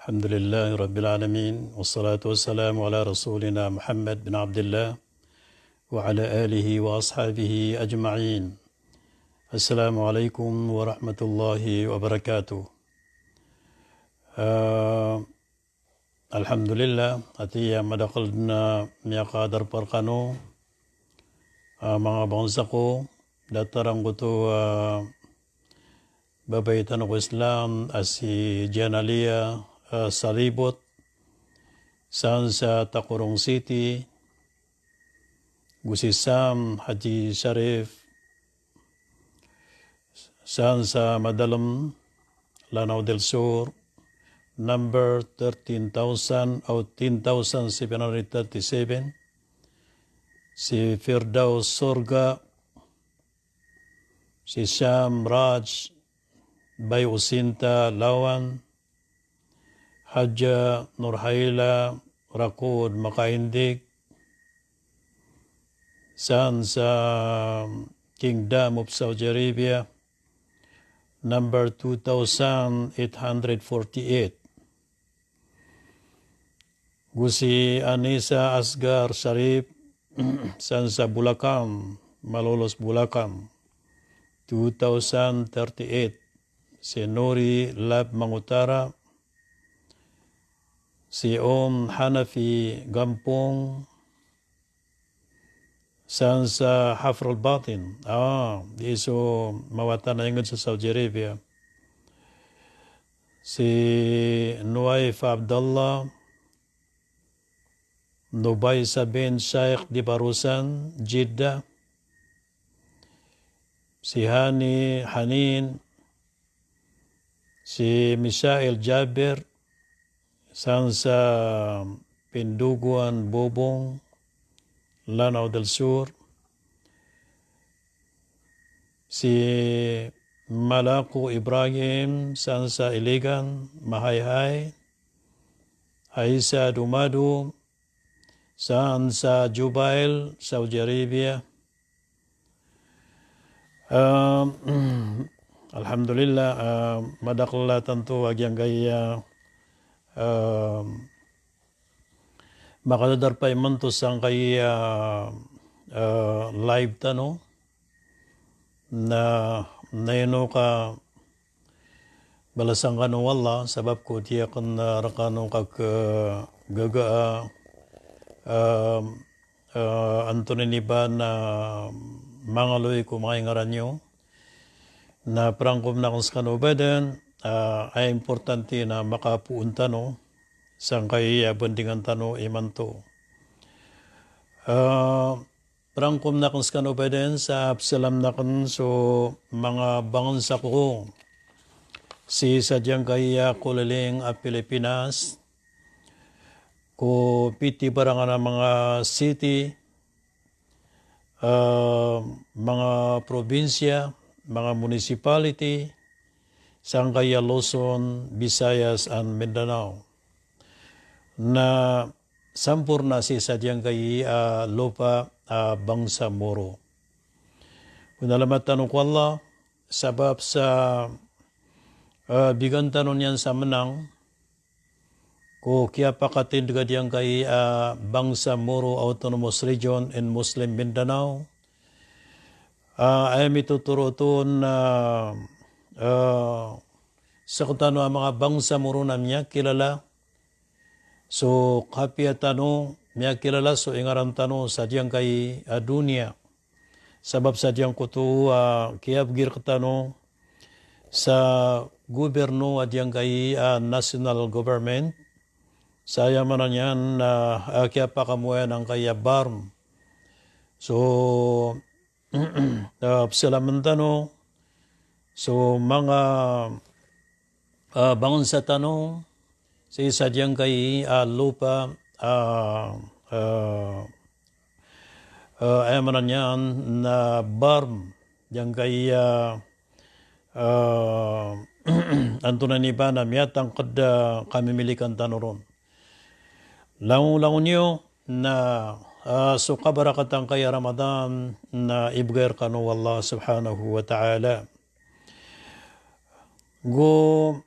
الحمد لله رب العالمين والصلاة والسلام على رسولنا محمد بن عبد الله وعلى آله وأصحابه أجمعين. السلام عليكم ورحمة الله وبركاته. الحمد لله atiya madakaldna miya kadar parkano mga bangsa ko datarang ko to babaitan ko Islam si Janalia Salibot saan sa Takurong City Gusisam Haji Sharif saan sa Madalam Lanao del Sur number 13,000 o 10,737 si Firdaus Sorga si Sham Raj Bayusinta Lawan Haja Nurhaila Rakud Makaindig saan sa Kingdom of Saudi Arabia number 2,848 Gusi Anisa Asgar Sharif saan sa Bulacan Malolos Bulacan 2,038 si Nuri Lab Mangutara si Om Hanafi Gampong saan sa Hafr al-Batin iso mawatan na sa Saudi Arabia si Nuaif Abdullah Nubaysa bin Sheikh di Barusan Jeddah si Hani Hanin si Misael Jaber saan sa Pinduguan Bobong Lanao del Sur si Malako Ibrahim saan sa Iligan Mahayhay Aisa Dumadu saan sa Jubail Saudi Arabia. Alhamdulillah madakla tanto agyang gaya makadadar pa imanto sang kay live tano na nayano ka balasang kano wala sabab ko tiyak na rakano kag gaga Anthony ba na mga loy ko mga ngaran nyo na prangkom na kung skano badan ay importante na makapuunta no sang kay bandingan tano imanto. Prangkom na kung skano badan sa apsalam na kung so mga bangon sa ko si sadyang kaya kulaling a Pilipinas ko piti barangan na mga city mga probinsya mga municipality sang kaya Luzon, Visayas and Mindanao na sampurna si sadyang kay lupa bangsa Moro. Punalamat tanong ko Allah sabab sa bigan tanong yan sa menang ko kaya pakatid ka diyang kay bangsa Moro Autonomous Region in Muslim Mindanao ay mituturuton na sa kutano ang mga bangsa Moro na niya kilala so kapya tanong niya kilala so ingaran tanong sa diyang kay dunia sabab sa diyang kutu kiyabgir katano sa gobyerno at diyang kay national government saya man yan kaya pa kamuyan ang kaya BARM so salaman tanong so mga bangon sa tanong sa isa diyang kay lupa ay manan yan na BARM diyang kay Antunan ni ba na miyatang kada kami milikan tanoron lango niyo na so kabarakatang kay Ramadan na ibigay kanu Allah subhanahu wa ta'ala go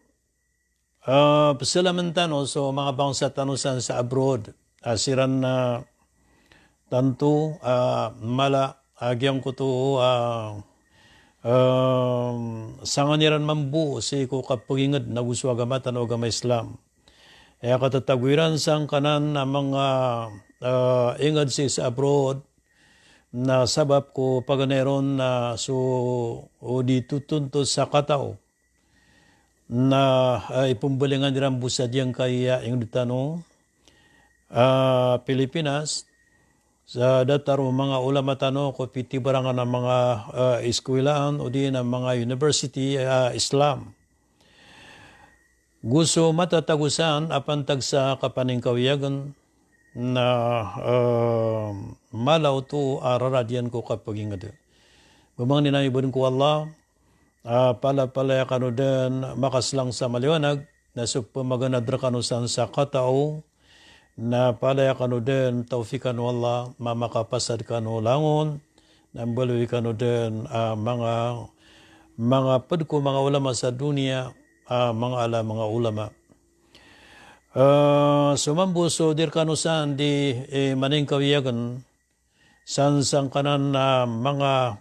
Pasalaman tano so mga bangsa tanusan sa abroad. Siran na tanto mala agyang ko to sanganiran mambu si ko kapagingad na gusto agamatan o agama Islam. E katatagwiran sang kanan na mga ingad si sa abroad na sabab ko paganeron na so o di tutunto sa katao na ipumbalingan nilang busad yang kaya yung ditano Pilipinas sa dataro mga ulama tano ko pitibarangan ng mga eskwelahan o di ng mga university Islam. Gusto matatagusan apantag sa kapaningkawiyagan na malaw to araradyan ko kapag ingad. Bumang ninayibun ko Allah, pala kano din makaslang sa maliwanag na supamaganadra kano sa katao na palaya kano din taufikan Allah mamakapasad kano langon nambaloy kano din mga padko mga ulama sa dunia mga ulama sumambuso dir kano saan di maning kawiyagan sang kanan na mga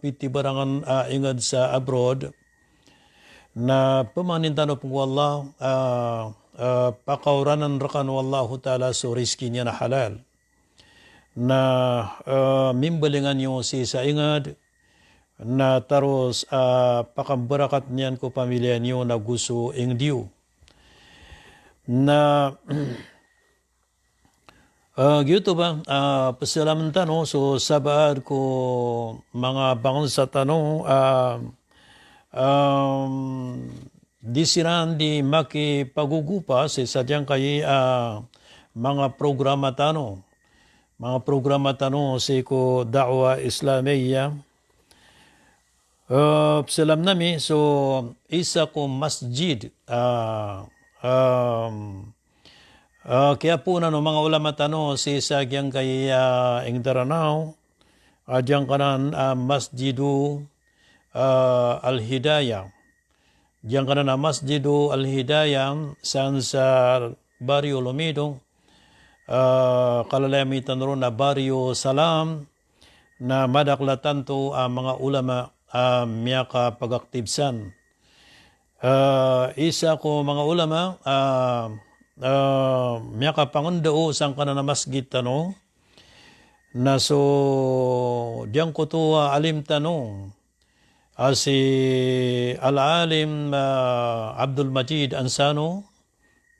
pitibarangan ingad sa abroad na pamanintano po Allah pakauranan rakan wallahu ta'ala so rizki niya na halal na mimbalingan yung si sa ingad na taros pakambarakat niyan ko pamilya niyo na gusto ing diyo na gitu ba pasalaman tano so sabaad ko mga bangsa tano disiran di makipagugupa sa sadyang kay mga programa tano si ko da'wa Islamiyya salam nami so isa ko masjid kaya po na no mga ulama tano si sadyang kay Ingdaranaw adyang kanan Masjidu Al-Hidayah. Diyan ka na Masjidu Al-Hidayah saan sa Barrio Lomido, kalalamitan ron na Barrio Salam na madaklatan to mga ulama miyaka pagaktibsan. Isa ko mga ulama miyaka pangundao saan ka na masjid tano na so diyan ko to alim tanong si Al-Alim Abdul Majid Ansano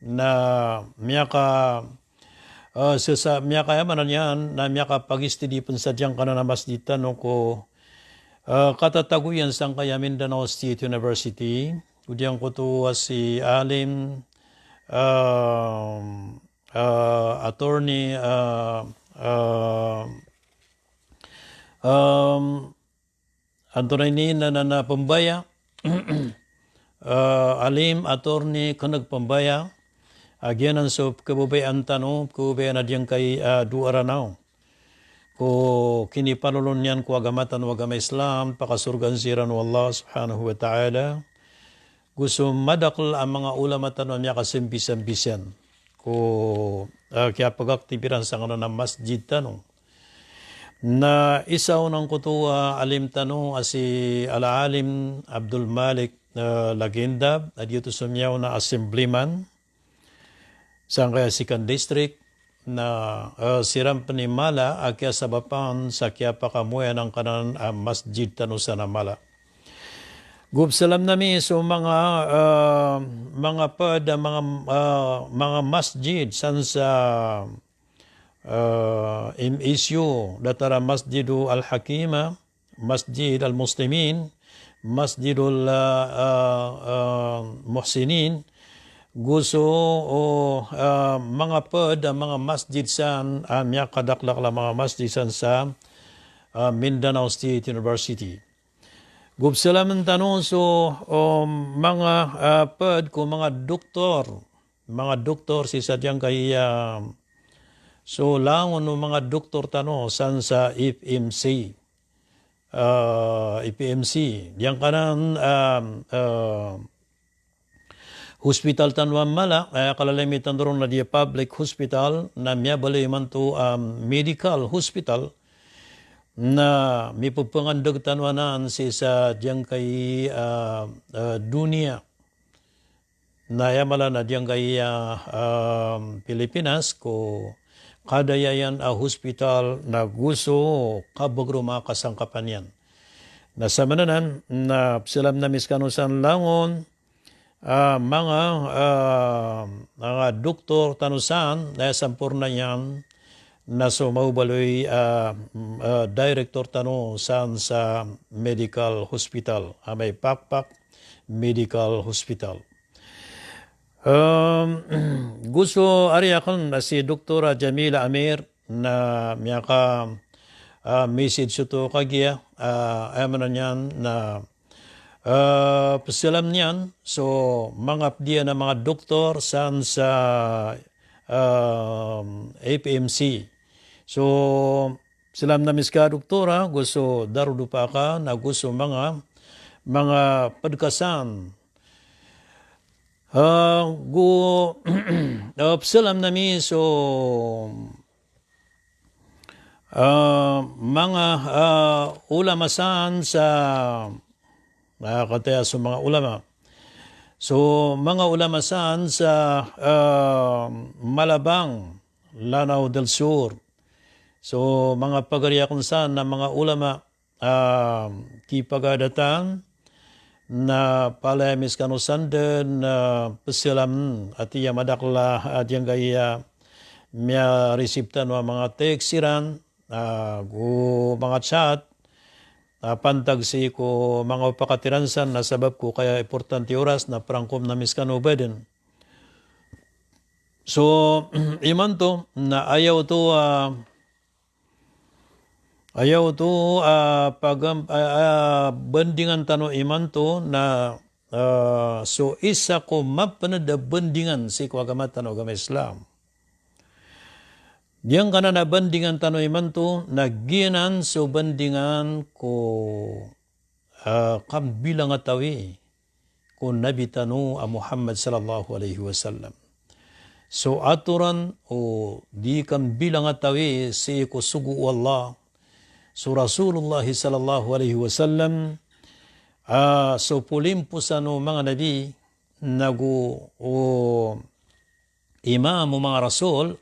na miyaka yamanan yan na miyaka pagistidipon sa diyang kanan na masjid no ko katataguyan sang kaya Mindanao State University kudyang ko to si Alim attorney Antonay ni na pambaya, alim attorney kanag pambaya, agyanan so kabubayan tano, kabubayan na diyan kay duaranaw. Ko kinipalulon niyan ko agamatan wagama Islam, pakasurgan siran wallah subhanahu wa ta'ala. Gusto madakal ang mga ulama tano niya kasimbisan-bisan. Ko kaya pagaktibiran sa kanan ng masjid tano. Na isaw ng kutuwa alim tano si Al-Alim Abdul Malik Lagenda at dito sumyaw na assemblyman sa kaya Sikan District na siram panimala akya sabapan sa kya pakamuya ng kanan masjid tano sa namala. Gubsalam nami so mga masjid san sa MSU datara Masjidu Al-Hakima, Masjid Al-Muslimin, Masjidul Muhsinin, gusto mga mga masjid san amya kadaklak la mga masjid san sa Mindanao State University. Gubsalaman tanong so mga ko mga doktor si sadyang kay so langon ng mga doktor tano san sa FMC. FMC. Diyan ka ng hospital tanwa mala kalalamitan doon na dia public hospital na miya bali man to medical hospital na may pupangandag tanwanan sa diyang kay dunia na yamala na diyang kay Pilipinas ko kada yayan hospital na gusto kabagro mga kasangkapan yan. Nasa mananan na silam na miskanusan langon mga doktor tanusan na sampurna yan na sumawbaloy director tanusan sa medical hospital. May Pakpak Medical Hospital. Gusto ariyakan na si Dr. Jamila Amir na miyaka message ito kagya ayaman na niyan na pasilam niyan so mga dia na mga doktor san sa APMC so silam na miska doktora gusto darudo pa ka na gusto mga padkasan silam nami so mga ulamasan sa kataya sa mga ulama. So mga ulamasan sa Malabang, Lanao del Sur. So mga pagariyakunsan na mga ulama kipagadatan na palayamis kanusanden pasilam at iya madakla at yung gaya miya resiptan wa mga teksiran mga chat pantag si ko mga upakatiransan na sabab ko kaya importante oras na prangkom na miskano beden. So iman to na ayaw to bandingan tano iman to na so isa ko mapanada bandingan si ko agamat tano agama Islam. Diyan ka na bandingan tano iman to nagianan so bandingan ko kambilang atawi ko nabi tano Muhammad sallallahu alaihi wasallam. So aturan o di kambilang atawi si ko sugu Allah. So Rasulullah sallallahu alaihi wasallam so pulimpusan o mga nabi nagu o imam o mga rasul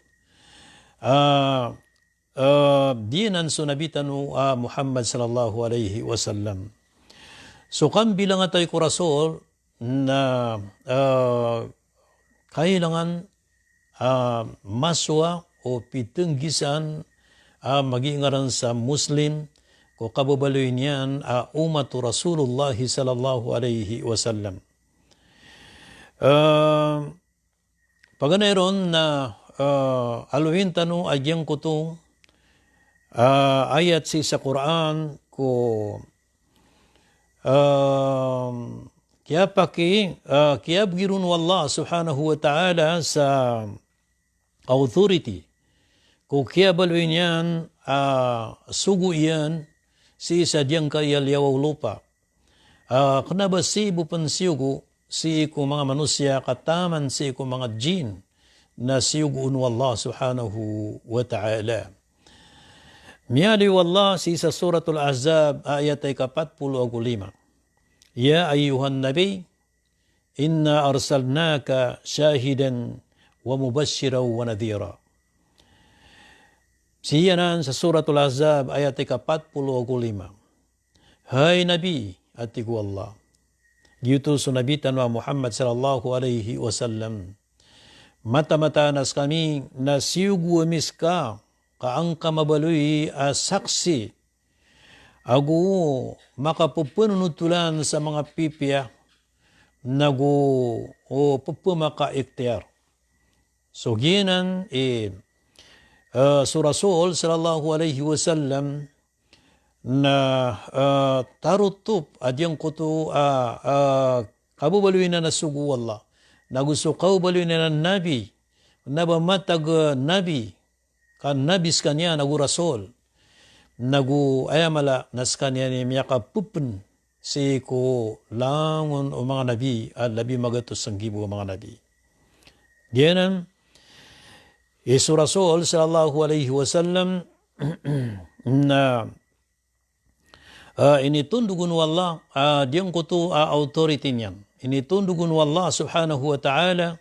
dinan so nabitan o Muhammad sallallahu alaihi wasallam. So kambilang atay ko rasul na kailangan maswa o pitenggisan mag-iingaran sa Muslim ko kababaloy niyan umatu Rasulullah sallallahu alaihi wasallam. Paganayron na aluhin tano agyang kuto ayat sa Quran ko kaya bgirun wallah subhanahu wa ta'ala sa authority ko kaya baloy niyan sugu iyan si sadyang kaya liyawaw lupa. Kanaba si bupan siyugo si ko mga manusia kataman si ko mga jin na siyugun wallah subhanahu wa ta'ala. Miyali wallah si sa suratul Ahzab ayat ay 45. Ya ayyuhan nabi inna arsalnaka syahidan wa mubashshiraw wa nadhira. Siyanan sa suratul Ahzab ayat 45. Hai Nabi atiku Allah. Gitu sunabitan wa Muhammad sallallahu alaihi wasallam. Mata-mata nas kami na siyugu miska kaangka mabaluy saksi. Agu makapupunutulan sa mga pipya nagu o pupumaka ikhtiar. So ginan so Rasul sallallahu alaihi wasallam na tarutup adyang kuto kabubaluin na nasugu Allah. Nagusto kaubaluin na nabi nabamatag nabi kan nabis kanya nagu Rasul nagu ayamala nas kanya ni miyaka pupun si ko langon o mga nabi at labi magatos ang gibo mga nabi. Diyanan, Yesu Rasul sallallahu alaihi wasallam na initundugun wallah diyang kutu authority niyan. Initundugun wallah subhanahu wa ta'ala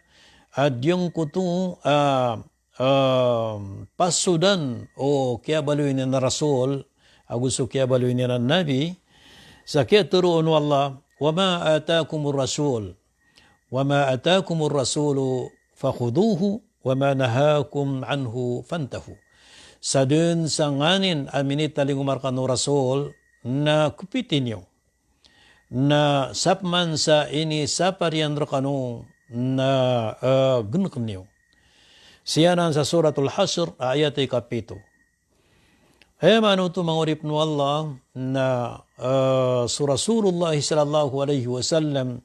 diyang kutu pasudan o kaya baluin na Rasul agusto kaya baluin na Nabi sa kaya turuan wallah wama atakumur rasul fakhuduhu wama nahakum anhu fantahu. Sa dun sa nganin aminit talingumar kanu Rasul na kupitin nyo na sapman sa ini saparian kanu na gunukam nyo. Siyanan sa suratul Hasr ayat ay kapito. Ay manuto mangurip no Allah na Rasulullah sallallahu alaihi wasallam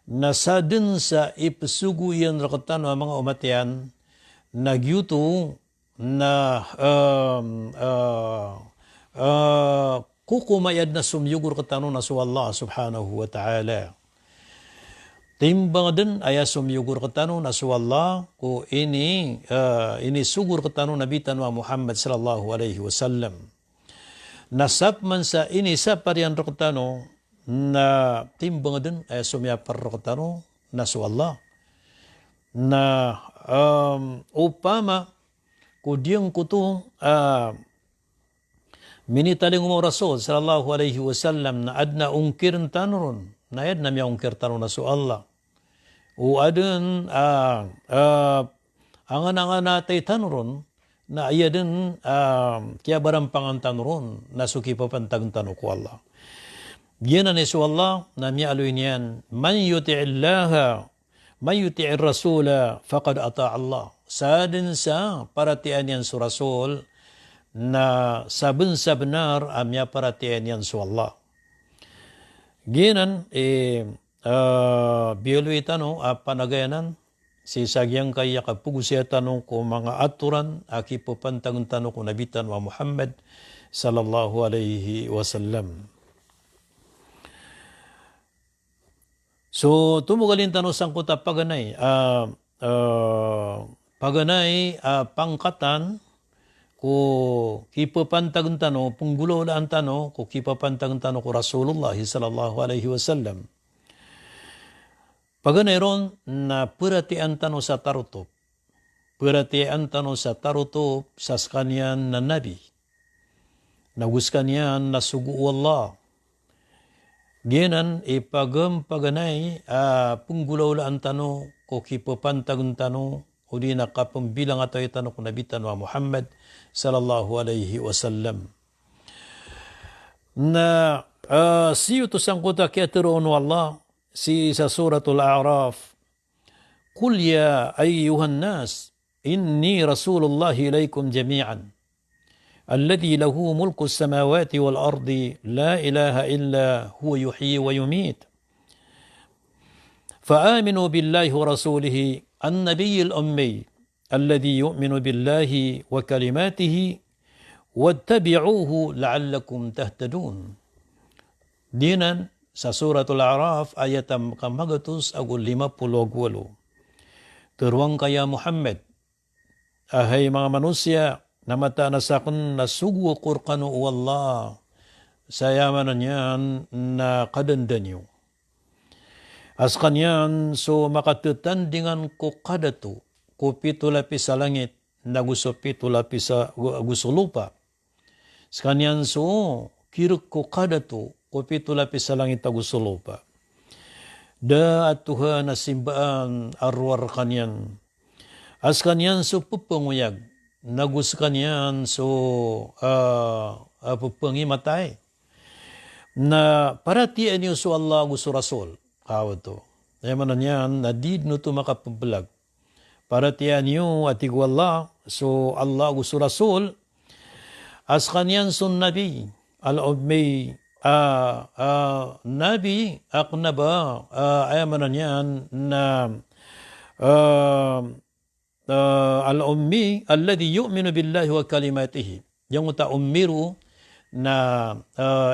na sa dun sa ipsugu yan rakatan ng mga umatyan nagyuto na kukumayad na sumyugur katano na su Allah subhanahu wa ta'ala. Timbang din ay sumyugur katano na su Allah ko ini sugur katano nabitan wa Muhammad sallallahu alaihi wasallam. Nasap man sa ini sa parian katano na timbang din ay sumyapar katano na su Allah. Na upama kudiyang kuto minitaling mo Rasul sallallahu alaihi wasallam na adna ungkirin tanron na adna miya ungkir tanon na su Allah o adun angan natay tanron na ayadun kaya barampangan tanron na suki papantag tano ko Allah giyanan ni su Allah na miya aluin yan man yuti'ir rasula faqad ata Allah sa din sa paratian yan su Rasul na sabun sa benar amya paratian yan su Allah. Ginan biolo itano panagayanan si sagyang kaya kapugusya tanong ko mga aturan aki po pantagun tanong ko nabitan wa Muhammad sallallahu alaihi wasallam. So tumugalin tanong sangkuta paganay pangkatan ko kipapantagun tano punggulolaan tano ko kipapantagun tano ko Rasulullah sallallahu alaihi wasallam. Paganayron na perhatian tano sa tarutop. Perhatian tano sa tarutop sa kanyan na nabi. Nagus kanyan na sugu Allah. Ginan paganay punggulolaan tano ko kipapantagun tano o di nakapambilang ato itano kung nabitan wa Muhammad sallallahu alaihi wasallam. Na siyo to sangkuta kaya tiroon wallah si sa suratul A'raf. Qul ya ayyuhan nas inni rasulullah ilaykum jami'an alladhi lahu mulku as-samawati wal ardi la ilaha illa huwa yuhyi wa yumit. فآمنوا بالله ورسوله النبي الأمي الذي يؤمن بالله وكلماته واتبعوه لعلكم تهتدون. Dinan sa suratul A'raf ayat kamagatus agul 58. Turuang kaya Muhammad, ahay mga manusia na mata na sakon na sugu kurkano wallah sayamanan yan na kadandanyo. As kanyan so makatutandingan ko kadatu ko pito lapis sa langit na gusto pito lapis sa gusto lupa. As kanyan so kiruk ko kadatu ko pito lapis sa langit na gusto lupa. Da at Tuhan na simbaan arwar kanyan. As kanyan so pupanguyag na gusto kanyan so pupangimatay. Na paratian niyo so Allah gusto Rasul. Kawat to. Kaya man yan, nadid no to makapabalag. Para tiyan nyo at igwala, so Allah gusto Rasul, as kanyan sun Nabi, al-Ummi, Nabi, akna ba, ay man yan, na al-Ummi, alladhi yu'minu billahi wa kalimatihi. Yung ta ummiru, na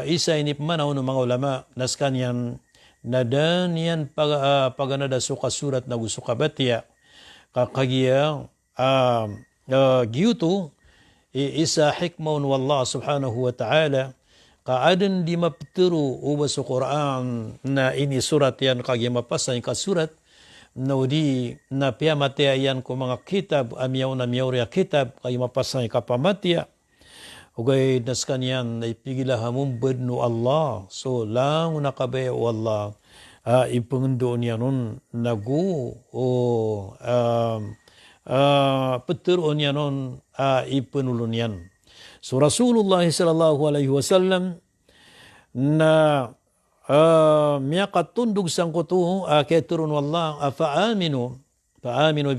isa ini pemanaw ng mga ulama nas kanyan na dan yan paganada suka surat na gusto kabatya kakagiya giyuto isa hikmaun wallah subhanahu wa ta'ala kaadan di mapturu uba sa Quran na ini surat yan kagiya mapasa yung kasurat na di na piyamatya yan ko mga kitab amyaw na miyawriya kitab kagiya mapasa yung kapamatya ugay nas kanyan na ipigilah mumbad no Allah so lang nakabaya o Allah ipangundoon yan nun nagu o peturon yan nun ipanulun yan so Rasulullah sallallahu alaihi wasallam na miyakat tundog sang kutu kaya turun wallah fa'aminu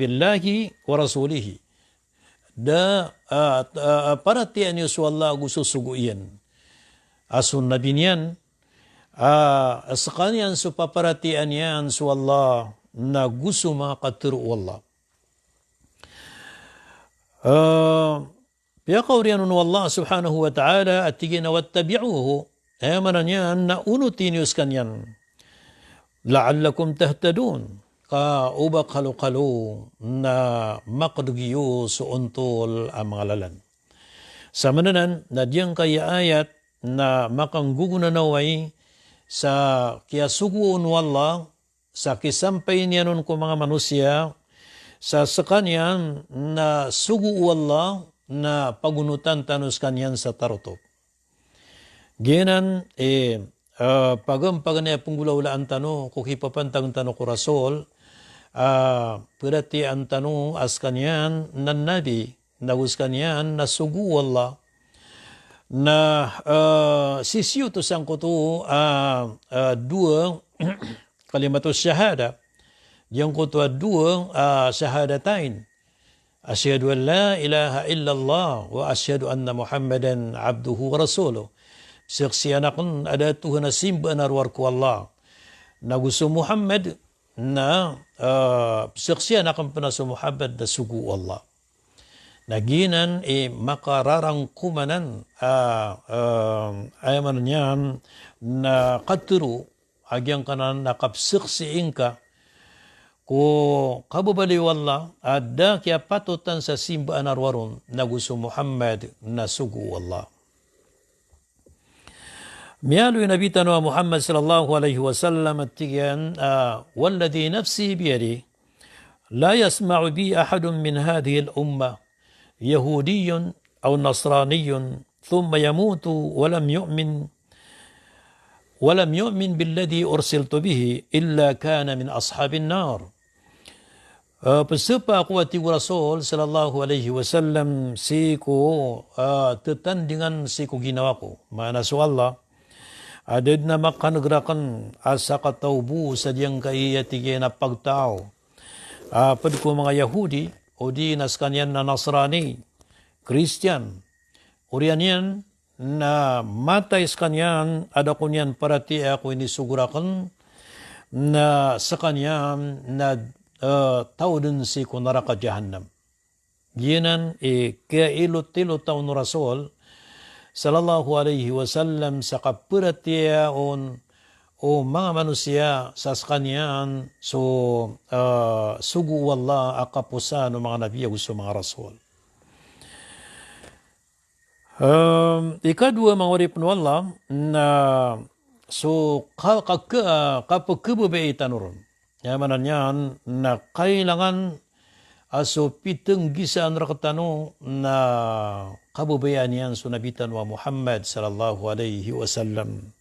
billahi wa rasulihi da paratian niyo sa Allah gusto suguyan. Asun nabi niyan, sa kanyan sa paparatian niyan sa Allah na gusto makaturo Allah. Piyakaw riyan ng Allah subhanahu wa ta'ala at tigin na wattabi'uhu ayamanan niyan na unutin niyo sa kanyan. La'allakum tahtadun. Ka ubak halo-halo na makadugyo sa untol ang mga lalan. Sa mananan, na diyang kaya ayat na makanggugunanaway sa kiyasuguon wala, sa kisampay niya nun ko mga manusia, sa kanyan na sugu wala na pagunutan tanus kanyan sa tarotop. Ginan, pagampagan niya punggulaulaan tano, kukipapantang tano ko rasol, berarti antanu askanyan nan nabi naguskanyan na sugu Allah na sisiyo to sang kutu dua kalimatus syahada yang kutu dua syahadatain asyhadu an la ilaha illallah wa asyhadu anna muhammadan abduhu wa rasuluh saksian akan ada Tuhan na simba narwar ku Allah nagusu Muhammad na saksiyan akan penasu Muhammad na sugu Allah. Naginan makararang kumanan ayaman niyan na katuru agyang kanan nakapsaksiin ka ko kabubali Allah ada kaya patutan sa simbaan arwaron na gusto Muhammad na sugu Allah. ميالو نبي تنوى محمد صلى الله عليه وسلم التيان والذي نفسي بيدي لا يسمع بي أحد من هذه الأمة يهودي أو نصراني ثم يموت ولم يؤمن بالذي أرسلت به إلا كان من أصحاب النار Pesepa kuati Rasul sallallahu alaihi wasallam siku tetandingan siku ginawa ko mana so Allah adad na makanagarakan asa kataubu sa diyang kaiyatigay na pagtao. Pad ko mga Yahudi o di nas kanyan na Nasrani, Christian, urian yan na matay sa kanyan ada ko niyan parati ako inisugurakan na sa kanyan na tao din si kunaraka jahannam. Ginan kaya ilot-ilot taon no Rasul sallallahu alaihi wasallam sa kapuratiyaon o mga manusia sa kanyan so sugu wallah akapusa no mga nabiya gusto mga rasul. Ikadua mga urip no Allah na so kapagkababaitan ron. Yamanan yan na kailangan aso piteng gisaan rakatano na kababayan yan so nabitan wa Muhammad sallallahu alaihi wasallam.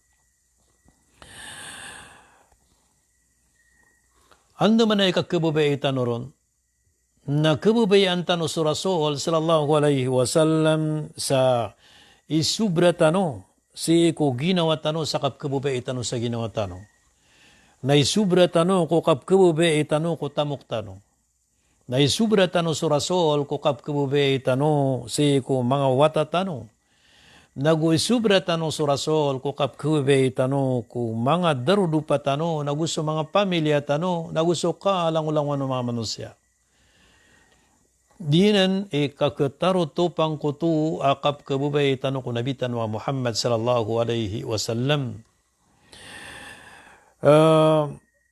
Ando man ay kakababaitan ron na kababayan tano sa Rasul sallallahu alaihi wasallam sa isubra tano si ko ginawa tano sa kapkababaitan sa ginawa tano. Na isubra tano ko kapkababaitan ko tamok tano. Naisubra tano sa Rasul ko kapkabubay tano si ko mga wata tano. Naguisubra tano sa Rasul ko kapkabubay tano ko mga darudupa tano. Nagusto mga pamilya tano. Nagusto ka alang-ulang mga manusia. dinan kaketaro topang kutu akap kebubay tanu kunabitan wa Muhammad sallallahu alaihi wasallam.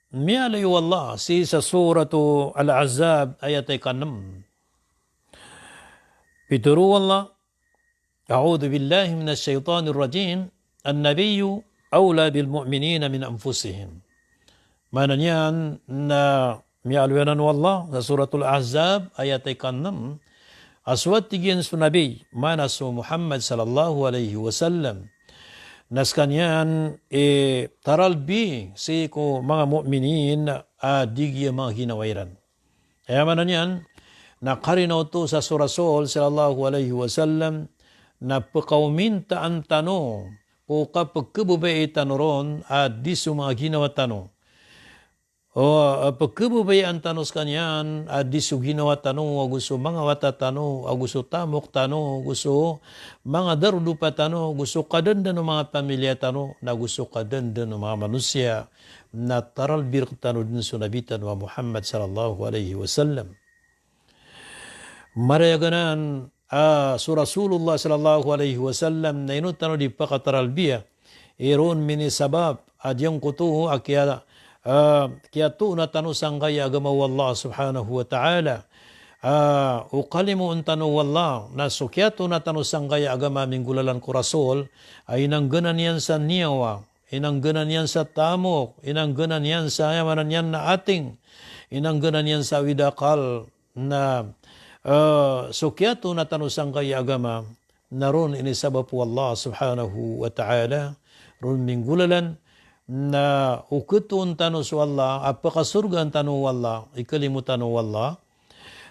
Mialay wallah si sa suratu Al-Ahzab ayat ay kanam. Pituru wallah, A'udhu billahi minas syaitanir rajim, an-nabiyyu awla bil mu'minina min anfusihim. Mana niyan na mialwanan wallah sa suratul Ahzab ayat ay kanam. Aswat tigyan sa Nabi, mana su Muhammad sallallahu alaihi wasallam. Naskanyan taralbi si ko mga mu'minin digya mga hinawairan. Kaya mana niyan, nakarinaw to sa Rasul sallallahu alaihi wasallam na pagkauminta ang tanong o kapag kabubay tanoron di su mga ginawa tanong. O pagkabubay ang tanos kanyan di su ginawa tanong gusto mga wata tanong gusto tamok tanong gusto mga darudupa tanong gusto kadanda ng mga pamilya tanong na gusto kadanda ng mga manusia na taralbir tanong din sunabitan wa Muhammad sallallahu alaihi wasallam. Marayaganan su Rasulullah sallallahu alaihi wasallam na inutano di pakataralbiya iron mini sabab adyang kutuho kaya to na tanu sanggay agama wallah subhanahu wa ta'ala ukalimu untanu wallah na sukyato na tanu sanggay agama minggulalan ko Rasul ay inangganan yan sa niyawa, inangganan yan sa tamok, inangganan yan sa yamanan yan na ating, inangganan yan sa widakal na sukyato na tanu sanggay agama naron inisabab wallah subhanahu wa ta'ala ron minggulalan na ukutun tanu su Allah, apakasurgan tanu Allah, ikalimutan tanu Allah,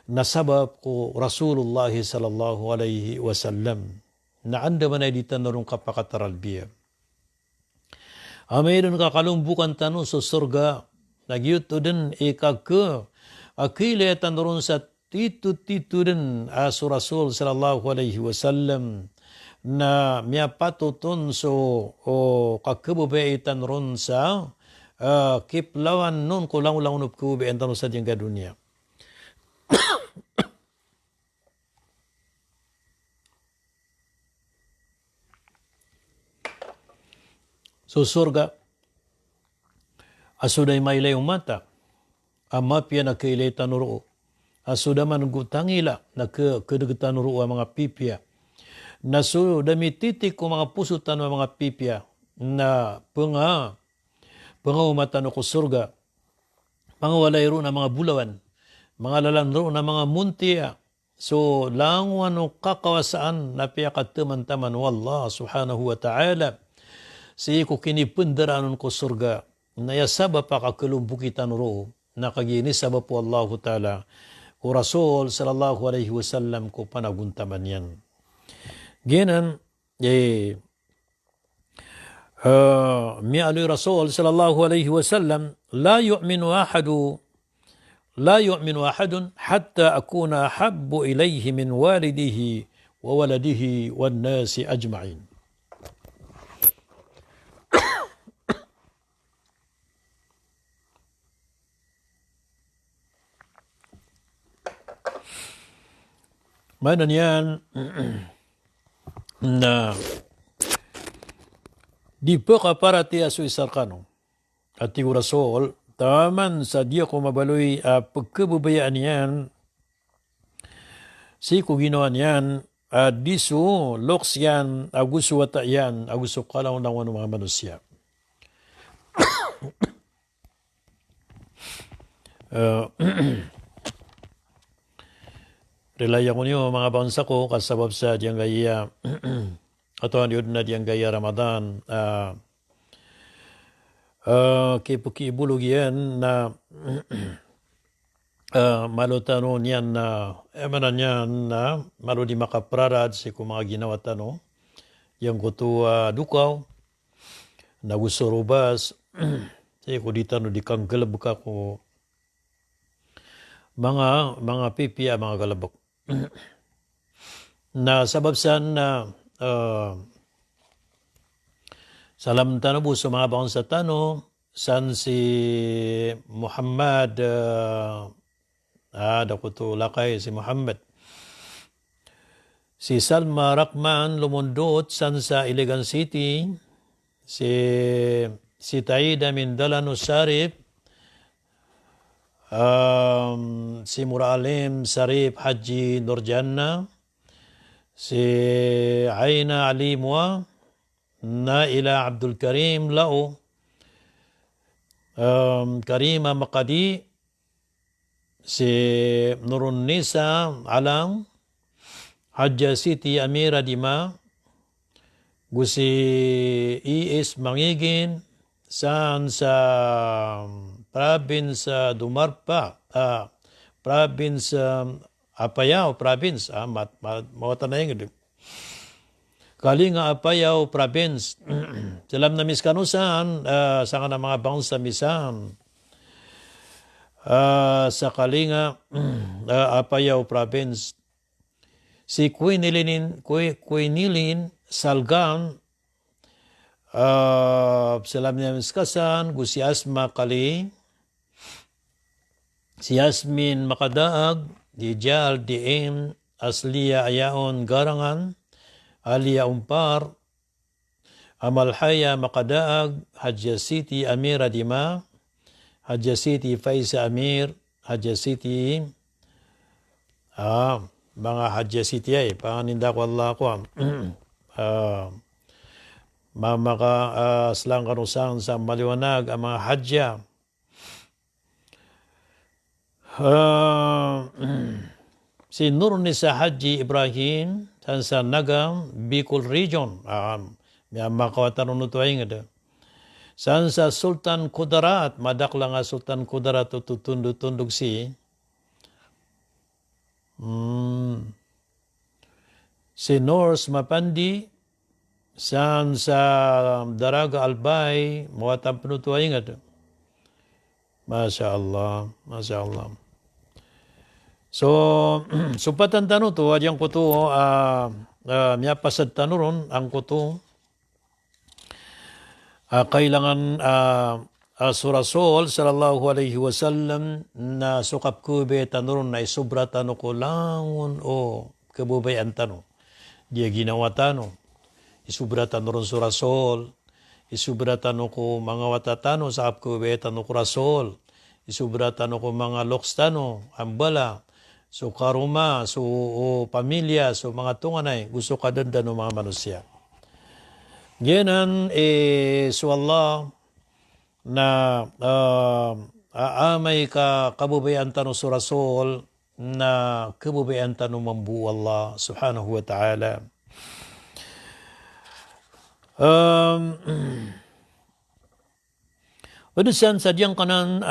na sabab ko Rasulullah sallallahu alaihi wasallam, na anda man ay ditanarong kapakataralbiya. Mayroon kakalumbukan tanu sa surga, nagyuto din akile tanurun sa titu din su Rasul sallallahu alaihi wasallam, na miapatutun so kakabubaitan ron sa kiplawan nun kulang-ulang unupkubian tanong sa diyang dunia. So surga, asuday mailay mata, amapya na kailay tanuro, asudaman gutangila na kadagatan nuro mga pipya, na so damititik ko mga pusutan ng mga pipya na pangumatan ko surga, pangawalay ro na mga bulawan, mga lalandro na mga muntiya, so langwan o kakawasaan na piyakataman-taman wallah subhanahu wa ta'ala, si ko kinipundaranon ko surga, na yasaba pa kakalumbukitan ro, na kaginisaba po Allah ta'ala, ko Rasul sallallahu alaihi wasallam ko panaguntaman yan. Genan mi'alu Rasul sallallahu alaihi wasallam la yu'minu ahadun hatta akuna habbu ilayhi min walidihi wa waladihi wan nasi ajma'in. Mana yan na di pakaparati aso isarkano at yung Rasul taman sa diya ko mabaloy pagkabubayaan yan si ko ginawa yan diso loks yan aguso wata yan aguso kalaw ng mga manusia. Relaya ko niyo mga bansa ko kasabab sa diyang gaya atau yun na diyang gaya Ramadan kipuki ibulog yan na malutano niyan na emanan niyan na malu di makaprarad si mga ginawa tano yang kutua dukaw nagusurubas si ko ditano di kang galabok ako mga pipia mga galabok na sabab san na salam tano po sa mga bakon sa tano san si Muhammad dakuto lakay si Muhammad Si Salma Rakman lumundot san sa Iligan City. Si Taida Mindalano Sarip. Si Muralim Sarip Haji Nurjanna. Si Aina Alimwa. Naila Abdul Karim Lao. Karima Makadi. Si Nurun Nisa Alang. Hajja Siti Amira Dima. Gusi Iis Mangigin. Saan sa province Dumarpa. Province Apayao province. Mawatan na yung Kalinga Apayao province. Salam na miskanusan. Sa ka na mga bangsa misan. Sa Kalinga Apayao province. Si Quinilin Salgan, salam niya miskasan, si Asma Kali, si Yasmin Makadaag, di Jal, Diem, Aslia Ayaon Garangan, Alia Umpar, Amalhaya Makadaag, Hajja Siti Amira Dima, Hajja Siti Faisa Amir, Hajja Siti, mga Hajja City ay, panganinda ko Allah ko. Mamaka slang kanusan sa maliwanag ang mga Hajja. Si Nurnisa Haji Ibrahim, sa Nagang, Bicol Region. May makawatanong nuto ay nga. Sa Sultan Kudarat, madakla nga Sultan Kudarat tutundog si si Norse Mapandi saan sa Daraga Albay mawatang penutuay nga to. Masya Allah. So supatan tano to adyang ko to miya pasad tano ron ang ko to kailangan Surasol sallallahu alaihi wasallam na sukap kube tanurun na isubra tano ko langon o kabubayan tano. Dia ginawa tano. Isubra tanurun surasol. Isubra tano ko mga watatano sa kube tano ko rasol. Isubra tano ko mga loks tano, ambala. So karuma, so pamilya, so mga tunganay. Gusto ka dandano mga manusia. Ganan so Allah na aamay ka kabubayan tano sa Rasul na kabubayan tano mambu Allah subhanahu wa ta'ala. Udusan sadyang kanan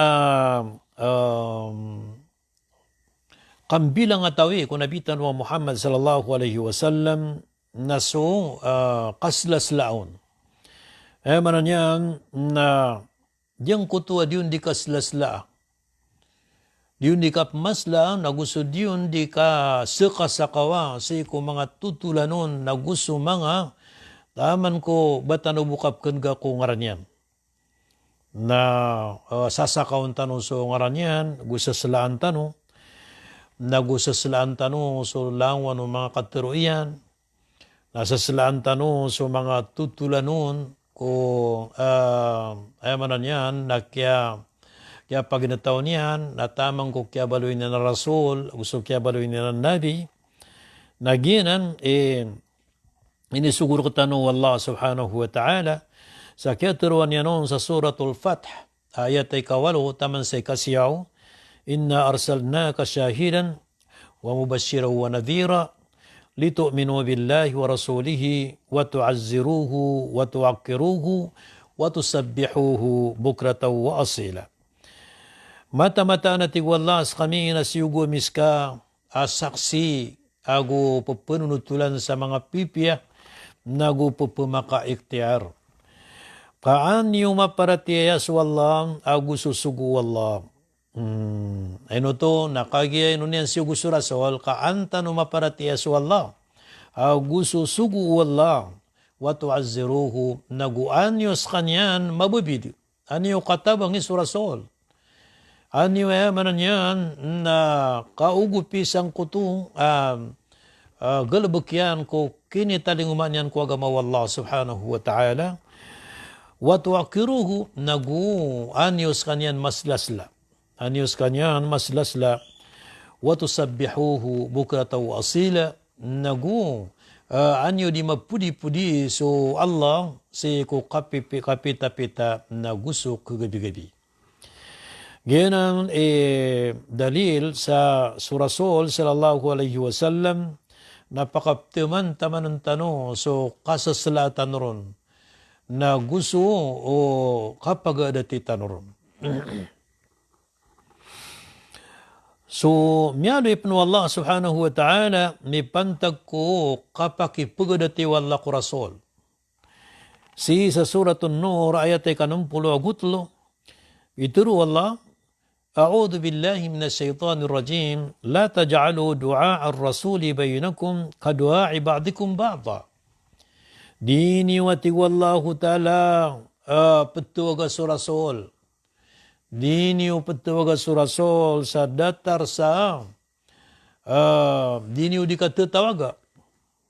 kambilang atawi kung nabitan wa Muhammad sallallahu alaihi wasallam na so kaslas laon. Manan yan na diyang kutua diyon di kaslasla. Diyon di ka masla, na gusto diyon di ka sekasakawa sa ko mga tutulanon na gusto mga taman ko batano bukap ka ko ngaranyan. Na sasakaon tanong so ngaranyan, gusto salaan tanong, na gusto salaan tanong so langwan ng mga katiruian, nasa salaan tanong so mga tutulanon, ko manan yan na kaya paginataw niyan na tamang ko kaya baluin na Rasul, gusto kaya baluin na Nabi, naginan inisuguro ko tanong Allah subhanahu wa ta'ala sa katiruan niya noon sa suratul Fath ayat ay kawalo taman sa ikasiyaw, inna arsalnaka syahidan wa mubashiran wa nadhira litu'minu billahi wa rasulihi wa tu'azziruhu wa tu'akkiruhu wa tusabbihuhu bukratan wa asila. Mata-mata na tigwalas kami na siyugo miska asaksi ago pupunutulan sa mga pipya nago pupumaka-iktiyar. Kaan yung maparatiyas wallah ago susugu wallah. Ano to, nakagaya nun yan siya gusto rasol, kaanta no maparatiya sa Allah. Gusto sugu Allah, watu'azziruhu, naguanyos kanyan mabubidi. Ano yung katabang iso rasol? Ano yung manan yan, na kaugupisang kuto, galabakian ko kini taling umanyan ko agama Allah subhanahu wa ta'ala wa tuakiruhu nagu anyos kanyan maslasla wa tusabbihuhu bukrata wa asila nagu anyo di mapudi-pudi so Allah si ko kapita-pita nagusok kagabi-gabi. Ganyan dalil sa Rasul sallallahu alaihi wasallam napakaptiman taman ng tano so kasasalatan ron na gusto o kapag adati tanoron. So, miyalo ipno Allah subhanahu wa ta'ala, may pantag ko kapaki pagadati wala ko Rasul. Si sa suratun Nur, ayat ay kanumpulo agutlo, ituro Allah, أعوذ بالله من الشيطان الرجيم لا تجعلوا دعاء الرسول بينكم كدعاء بعضكم بعضا ديني وتي والله تعالى petuaga Rasul dini petuaga Rasul sa datar sa dini dikata tawaga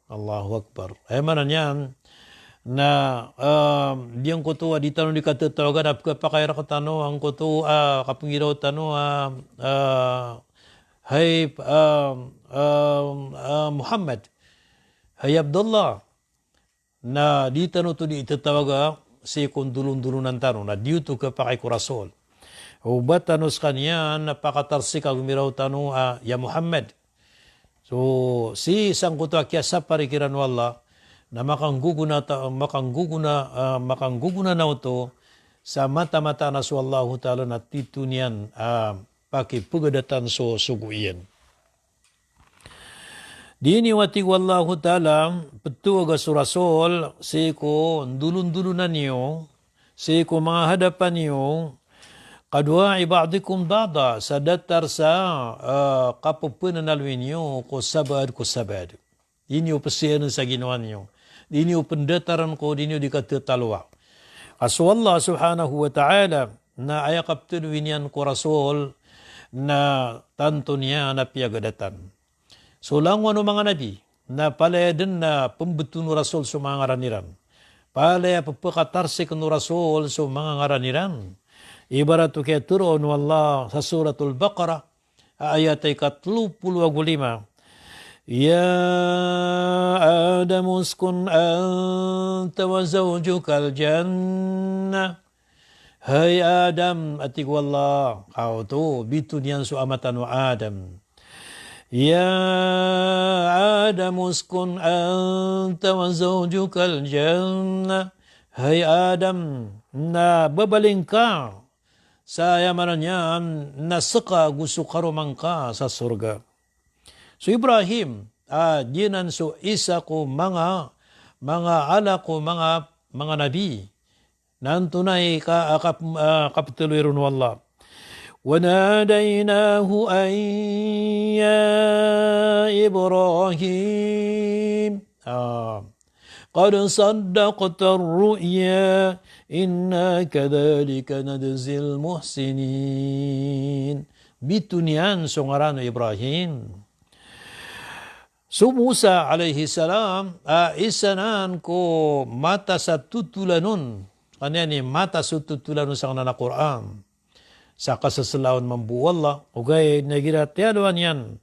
Allahu Akbar mana niyan na diang ko to di tanong dikata tawaga dap ka pakayra ka tano ang ko to kapangiraw tano hay Muhammad hay Abdullah na di tanong to di itatawaga si kundulun-dulunan tano na diyo to ka pakay ko Rasul ubat tanos kanya napakatarsik agumiraw tano ya Muhammad so si isang ko to akyasa parikiran wala na makangguguna na ito sa mata-mata na so Allah ta'ala na titunian pakipugadatan so suguiyan. Dini wati wallahu ta'ala petuaga so Rasul siko dulun-dulunan niyo siko mga hadapan niyo kadwa ibadikum dada sa datar sa kapupunan alwin niyo ko sabad. Ini upasiyan sa ginawa niyo. Dini pendataran ko dini dikata talwa. Aso Allah subhanahu wa ta'ala na ayakap tinwinyan ko Rasul na tanto niya na piyagadatan. So lang wano mga nabi na palaya din na pembetu no Rasul sa mga ngaraniran. Palaya papakatarsik no Rasul sa mga ngaraniran. Ibarat to kaya turon wallah sa suratul Baqarah ayat ay 35. يا آدم اسكن أنت وزوجك الجنة هاي آدم أتيك والله kau tu bitunian su amatan wa Adam يا آدم اسكن أنت وزوجك الجنة هاي آدم na babaling ka sa yamanan niyan na saka gusto karumang ka sa surga. So Ibrahim, dinan so isa ko mga ala ko mga nabi. Nantunay kapituloy ron wallah. وَنَادَيْنَاهُ أَنْ يَا إِبْرَاهِيمُ قَدْ صَدَّقْتَ الرُّؤْيَا إِنَّا كَذَلِكَ نَجْزِي الْمُحْسِنِينَ Bitunian so ngarano Ibrahim. So Musa alaihi salam isanan ko mata sa tutulanon kanya ni mata sa tutulanon sa kanana Quran sa kasasalawon mambuwalla ugay nagiratiyaluan yan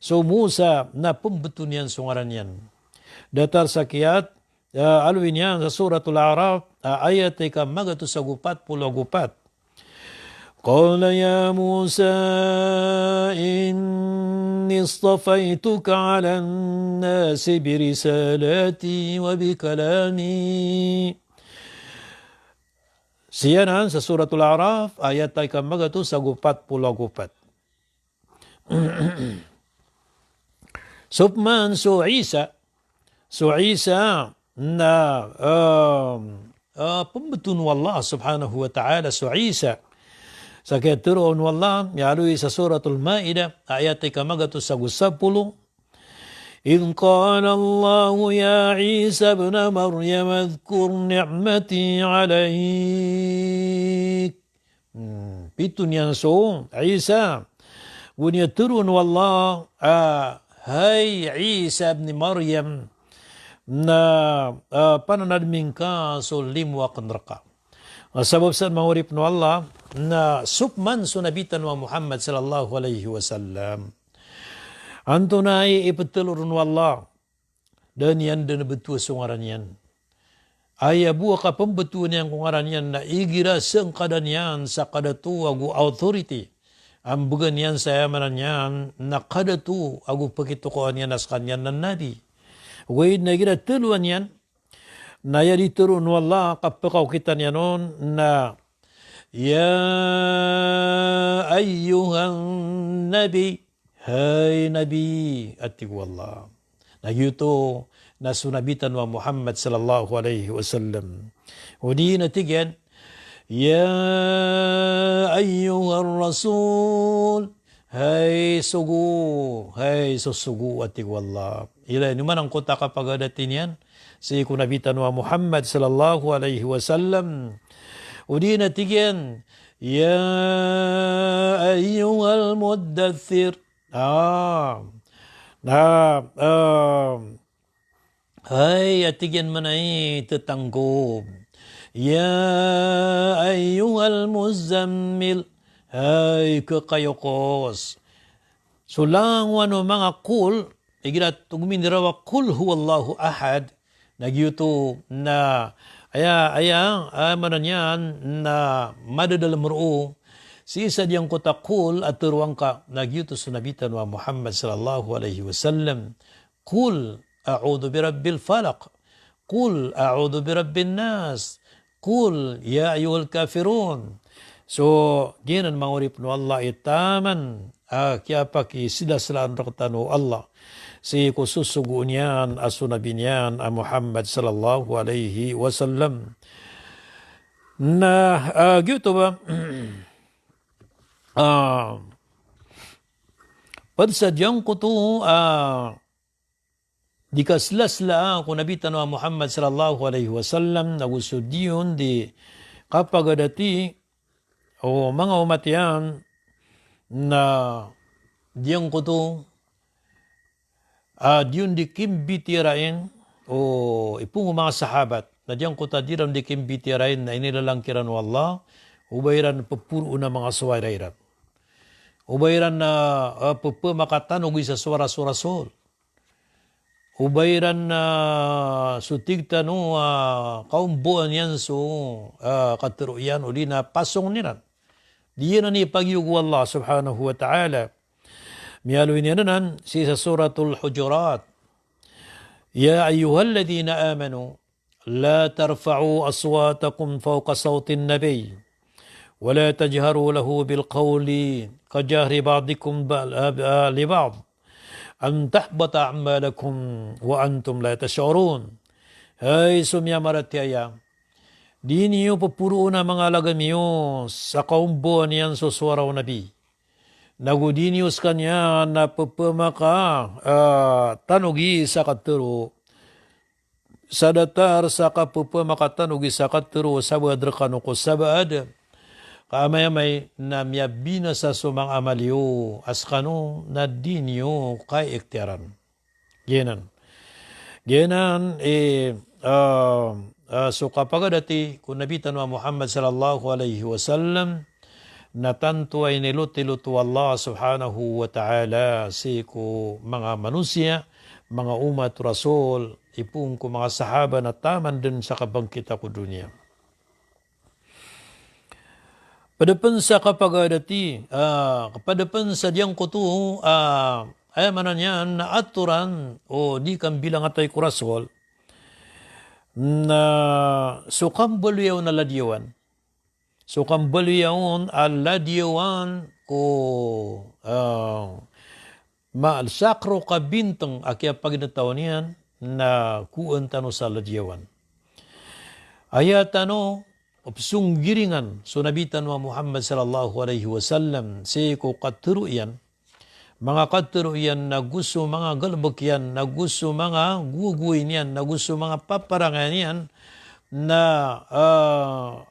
so Musa na pembetu niyan so ngaran yan datar sa kiyat alwin yan sa suratul A'raf ayat ka magatu sa gupat قال يا موسى إني اصطفيتك على الناس برسالاتي وبكلامي Siyanan sa suratul A'raf ayat ay kamagatu sa 44. Subman so Isa na pembetun wallah subhanahu wa ta'ala so Isa sa katuron wallah yalui sa suratul Maidah ayat ay kamagatu sa 10 إذ قال الله يا عيسى ابن مريم اذكر نعمتي عليك Pitun yan so Isa bunya turun wallah Hai Isa ibn Maryam, na pananadmin ka so limwa kanraka. Sabab sa mawrip no Allah na supman sunabitan wa Muhammad sallallahu alaihi wasallam. Antunai ipetulur no Allah dan yan dan betul sungaran yan. Aya buah ka pembetuan yang kungaran yan na igira sengkadan yan sa kadatu agu authority. Ang bugan yan saya manan yan na kadatu agu pagitukoan yan askan yan nan nabi. Wait na gira tuluan yan na yadi turun wallah kapakaw kita niya noon na ya ayyuhan nabi, hai nabi atiku wallah. Nagyuto na sunabitan wa Muhammad sallallahu alaihi wasallam. Udi natigan ya ayyuhan rasul, hai sugu, hai susugu atiku wallah. Ila ni manang kota kapag adatin yan si kunabitan wa Muhammad sallallahu alaihi wasallam. Udi natigan ya ayyuhal muddathir. Hai atigan manai tetanggob. Ya ayyuhal muzammil, hai kekayokos. Sulang wano mga kul igirat tugminirawa kul huwallahu ahad. Nagyuto na ayang manan yan na madadalam ruo si isa diyang kota kul at turuang ka nagyuto sunabitan wa Muhammad sallallahu alaihi wasallam. Kul a'udhu birabbil falaq, kul a'udhu birabbin nas, kul ya ayyuhal kafirun. So ginan mangurip no Allah itaman kaya paki sila salaan rakatano Allah si kususugu niyan asunabi niyan Muhammad sallallahu alaihi wasallam. Na gitu ba padsadyang ko to di kaslasla kung nabitan wa Muhammad sallallahu alaihi wasallam nagusod yun di kapag adati o mga umat yan na diyang ko to diyon di kimbitirain o ipung mga sahabat na diyan ko tadiram di kimbitirain na inilalangkiran wa Allah ubayran papuro na mga suwairairan ubayran na makatanog sa suara-surasol ubayran na sutigta no kaumbuan yan so katuruyan uli na pasong niran diyan na ni pagyugo Allah subhanahu wa ta'ala. Miyaluin yan nan si sa suratul Hujurat. Ya ayyuhalladhina amanu la tarfa'u aswatakum fawqa sawtin nabiy wa la tajharu lahu bil qawli kajahri ba'dikum li ba'd an tahbata a'malakum wa antum la tash'urun. Hay sumyamaratiya di niyo papuro na mga lagamiyo sa kaumbuan yan sa suaraw nabi. Nagudinius kanya na pepemaka tanugi sa katero sa datar sa kapepemaka tanugi sa katero sa badrakano ko sa baad kamayamay na miyabina sa sumang amalyo askano na dinyo kay ekteran genan so kapag dati kung nabitan wa Muhammad sallallahu alaihi wasallam na tanto ay niluti-luto Allah subhanahu wa ta'ala si ko mga manusia, mga umat rasul, ipung ko mga sahaba na taman din sa kabangkita ko dunia. Padapan sa kapag dati, padapan sa diyang ko to, ay manan yan na aturan o di kang bilang atay ko rasul, na sukambaliyaw na ladyawan. So kambaliyaon aladiyawan ko sakro ka bintang akya paginataw niyan na kuan tano sa ladiyawan. Ayatano opsung giringan so nabitan wa Muhammad sallallahu alaihi wasallam si ko katuruyan mga katuruyan na gusto mga galbok yan na gusto mga guguin yan na gusto mga paparangan yan na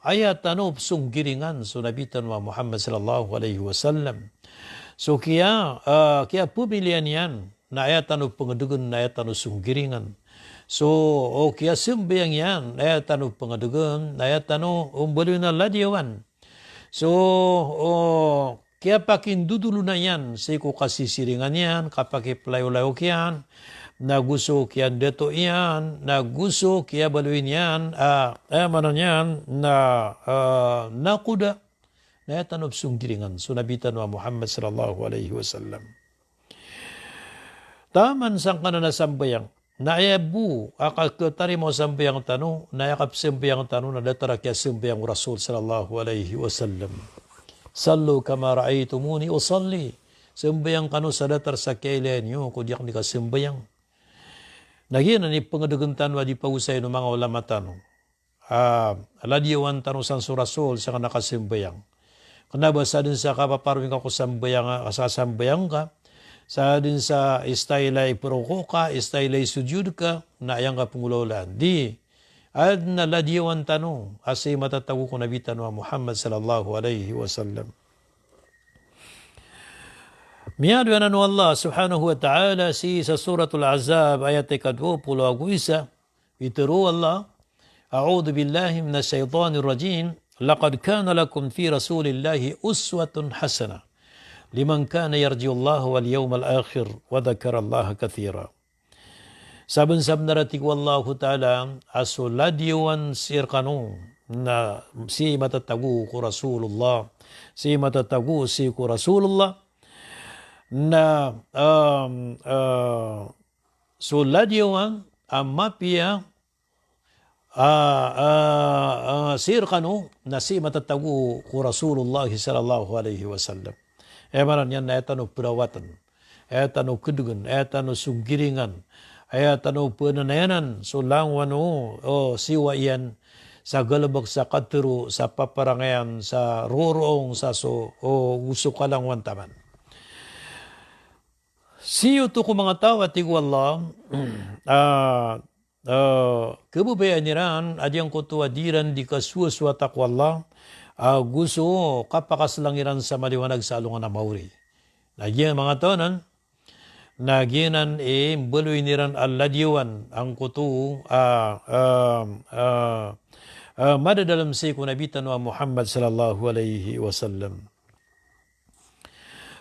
ayatan opsong giringan so nabitan wa Muhammad sallallahu alaihi wasallam. So kaya pumilian yan na ayatan o pangadugan na ayatan o sunggiringan. So, kaya sembayang yan, ayatan o pangadugan, na ayatan o umbalo na ladiyawan. So, kaya pakindudulu na yan, sa ko kasisiringan yan, kapag iplayo-layo yan, na gusto kiyan deto iyan, na gusto kiya baluin yan, manon yan, na kuda, na yatan sunggiringan. So nabitan wa Muhammad sallallahu alaihi wasallam. Taman sang kana na sambayang, na ayabu, akakatari mo sambayang tanu, na yakap sambayang tanu, na datara kiya sambayang Rasul sallallahu alaihi wasallam. Sallu kama ra'aytumuni usalli. Sambayang kanu sa datar sa kailan nyo, kudyak ni ka sambayang. Nagyan ni pangadugantan wa di pausay no mga ulama tanong. Aladiyawan tanong sang surasul sa nakasimbayang. Kanaba sa din sa kapaparwing ako sambayang, kasasambayang ka, sa din sa istaylay puroko ka, istaylay sujud ka, na ayang ka pungulolan. Di, ad na ladiyawan tanong, asay matatago ko nabitan wa Muhammad sallallahu alaihi wasallam. Miyado yan Allah subhanahu wa ta'ala sa suratul Azab ayat 20 isa. Itiru Allah, A'udhu billahi minash shaitanir rajim. Laqad kana lakum fi rasulillahi uswatun hasana. Liman kana yarjiullaha wal yawmal akhir wa dhakara Allah kathira. Saban-sab naratik wallahu ta'ala asuladiwan sirkanu na si matatagu ko Rasulullah. Si matatagu si ko Rasulullah. Na suladiwan amapia sirkanu na si matatagu ko Rasulullah sallallahu alaihi wasallam. Emaran yan na etano perawatan, etano kedugan, etano sunggiringan, etano penanayanan sulangwan siwa iyan sa galabag sa katero, sa paparangayan, sa rorong, sa gusto kalangwan taman. Siyo to ko mga tao at Allah, kebubayaan niran, adyang ko tuwadiran di kasuaswatak wallah, gusto kapakaslangiran sa maliwanag sa alungan na mauri. Nagyan mga taonan, nagyanan beloy niran aladiwan, ang kutu, madadalam si kunabitan wa Muhammad sallallahu alaihi wasallam.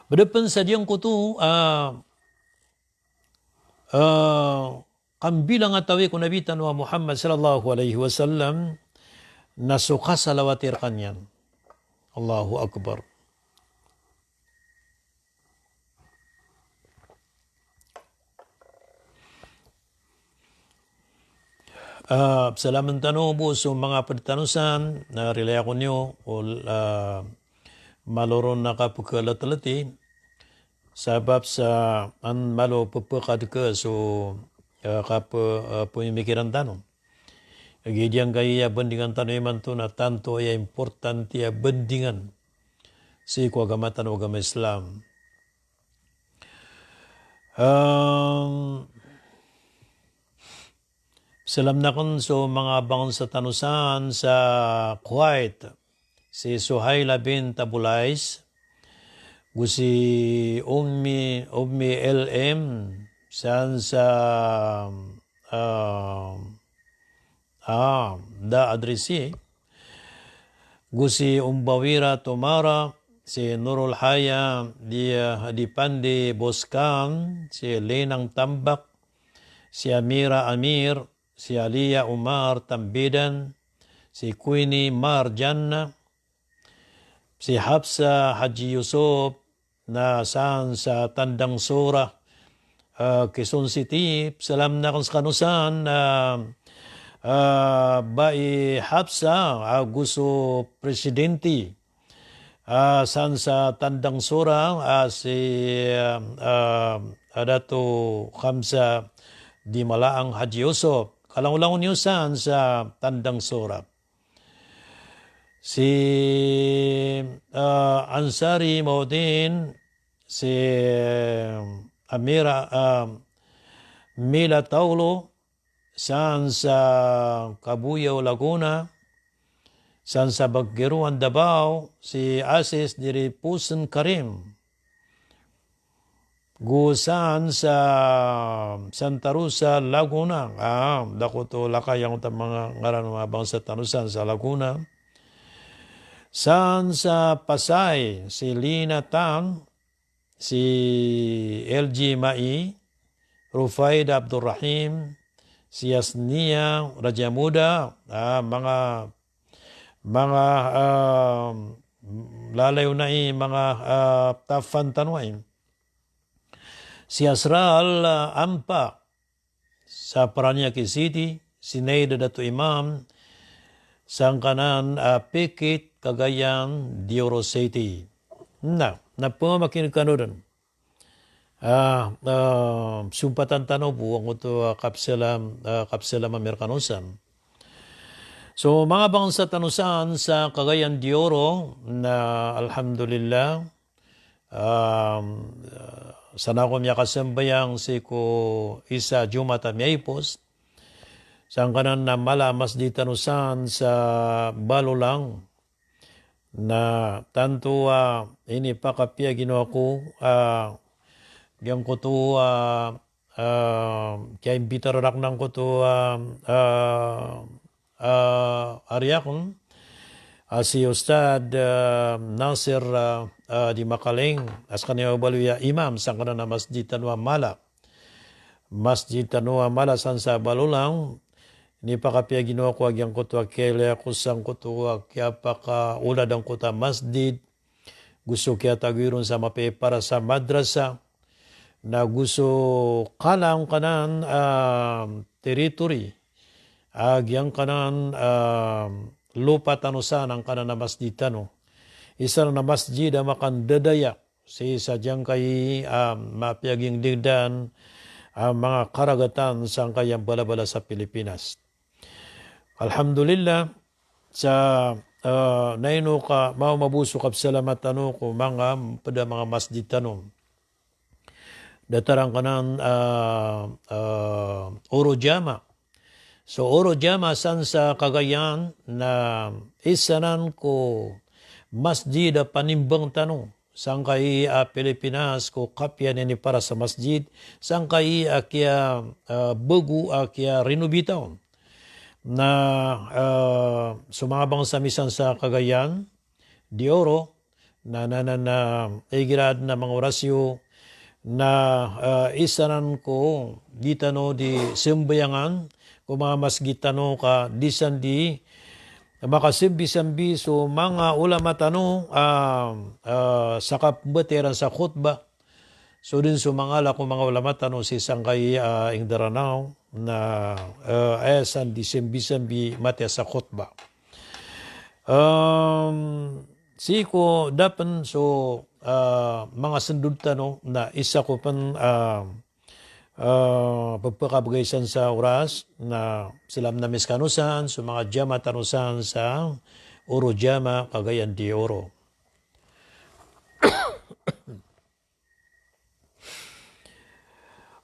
Berdepan sa diyang kutu, kambilang atawi ko nabitan wa Muhammad sallallahu alaihi wasallam na suka salawatir kanyan. Allahu Akbar. Salamat tanong po sa mga pertanusan na relay ako nyo o maloron na kapagkalatalati. Sabab sa an malo pupukad ka so pumimikiran tanong. Agidiyang kaya bandingan tanong iman to na tanto ay importante ya bandingan si ko agamatan o agama Islam. Salam na kon so mga bangon sa tanusan sa Kuwait si Suhaila bin Tabulais. Gusi Ummi LM saan sa da adresi gusi Umbawira Tomara si Nurul Haya di Pandi Boskan si Lenang Tambak si Amira Amir si Alia Umar Tambidan si Queenie Marjanna si Hafsa Haji Yusuf na saan sa Tandang Sura, Quezon City. Salam na kung sa kanusan bai Hafsa gusto presidente saan sa Tandang Sura si Adato Khamsa di Malaang Haji Yusuf. Kalang-ulangon niyo saan sa Tandang Sura. Si Ansari Maudin, si Amira Mila Taulo, saan sa Cabuyao, Laguna, saan sa Baggeruan, Davao, si Asis Diri Pusen Karim. gusan sa Santa Rosa, Laguna. Dako to lakay ang mga ngaran mga bangsa tanusan sa Laguna. San sa Pasay, si Lina Tang, si LG Mai, Rufaid Abdurrahim, si Yasnia Rajamuda, mga lalayo na mga tafan tanway. Si Asral Ampa sa Paranaque City, si Neida Dato Imam, sa kanan Pikit, Cagayan, de Oro City. Na pumakin ka doon. Sumpatan tanong po ang ito kapselam Amerikanosan. So mga bangsa tanusan sa Cagayan de Oro na alhamdulillah, sana ko miya kasambayang si ko isa Jumata Miyaypos, saan kanan na malamas di tanusan sa Balulang, na tanto ini pa kapya ginawa ko, yang ko to, kaya imbitarak ng ko to, Ariakon, si Ustad Nasir di Makaling, as kanina baluya imam, sa kanan na Masjid Tanwa Mala. Masjid Tanwa Mala, san sa Balulang, ni pa kapya ginawa ko agyang kutuwa kaya kusang kutuwa kaya pa ka ulad ang kuta masjid. Gusto kaya tagiron sa mape para sa madrasa na gusto kalang kanan territory. Agyang kanan lupa tanusan ang kanan na masjid tano. Isa na masjid na makandadayak si sadyang kay mapiaging digdan mga karagatan sa kayang balabala sa Pilipinas. Alhamdulillah, sa naino ka, mabuso kap salamat ko pada mga masjid tanong. Datarang kanan Oro Jama. So Oro Jama san sa Cagayan na isanan ko masjid panimbang tanong. Sang kay Pilipinas ko kapya ni para sa masjid. Sang kay kaya bagu kaya renovitaon. Na sumabang sa misan sa Cagayan de Oro na igirad na mga orasyo na isanan ko gitano di sembayangan ko mga mas gitano ka disan di makasimbi-sambi so mga ulama tano sakap bateran sa khutbah. So din sumangala ko mga ulama tano si Sangkay Ingdaranaw na esan di sembi-sembi mati sa khutbah. Siko dapan so mga sandud tano na isa ko pan pagpakabagaysan sa oras na silam na miskanusan so mga jama tanusan sa Oro Jama, Cagayan de Oro.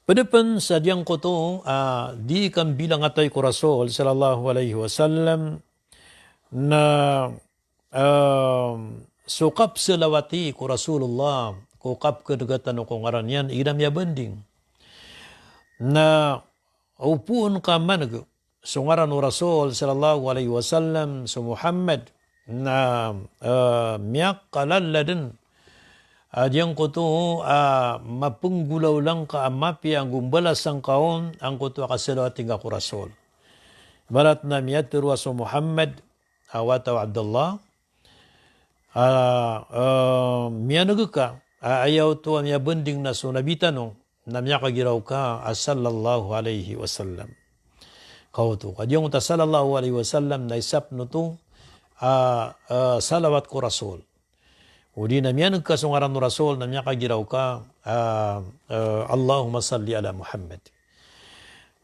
Padapan sa diyang ko to, di kan bilang atay ko Rasul sallallahu alaihi wasallam na sukap silawati ko Rasulullah, kukap kadagatan ko ngaran yan, idam ya banding. Na upuun ka manag, sungaran o Rasul sallallahu alaihi wasallam sa Muhammad na miyak kalaladan. Adiyang ko to, mapunggulaw lang ka amapi ang gumbalas ang kaon, ang ko to akasalawating ako Rasul. Barat na miyatiru sa Muhammad, awataw Abdullah, miyanag ka, ayaw to ang miyabunding na sunabitan no, na miyakagiraw ka, sallallahu alaihi wasallam. Kau to, adiyang ta sallallahu alaihi wasallam, na isap no to, salawat ko Rasul. Udi na miyan nagkasungaran ng Rasul na miya kagiraw ka, Allahumma salli ala Muhammad.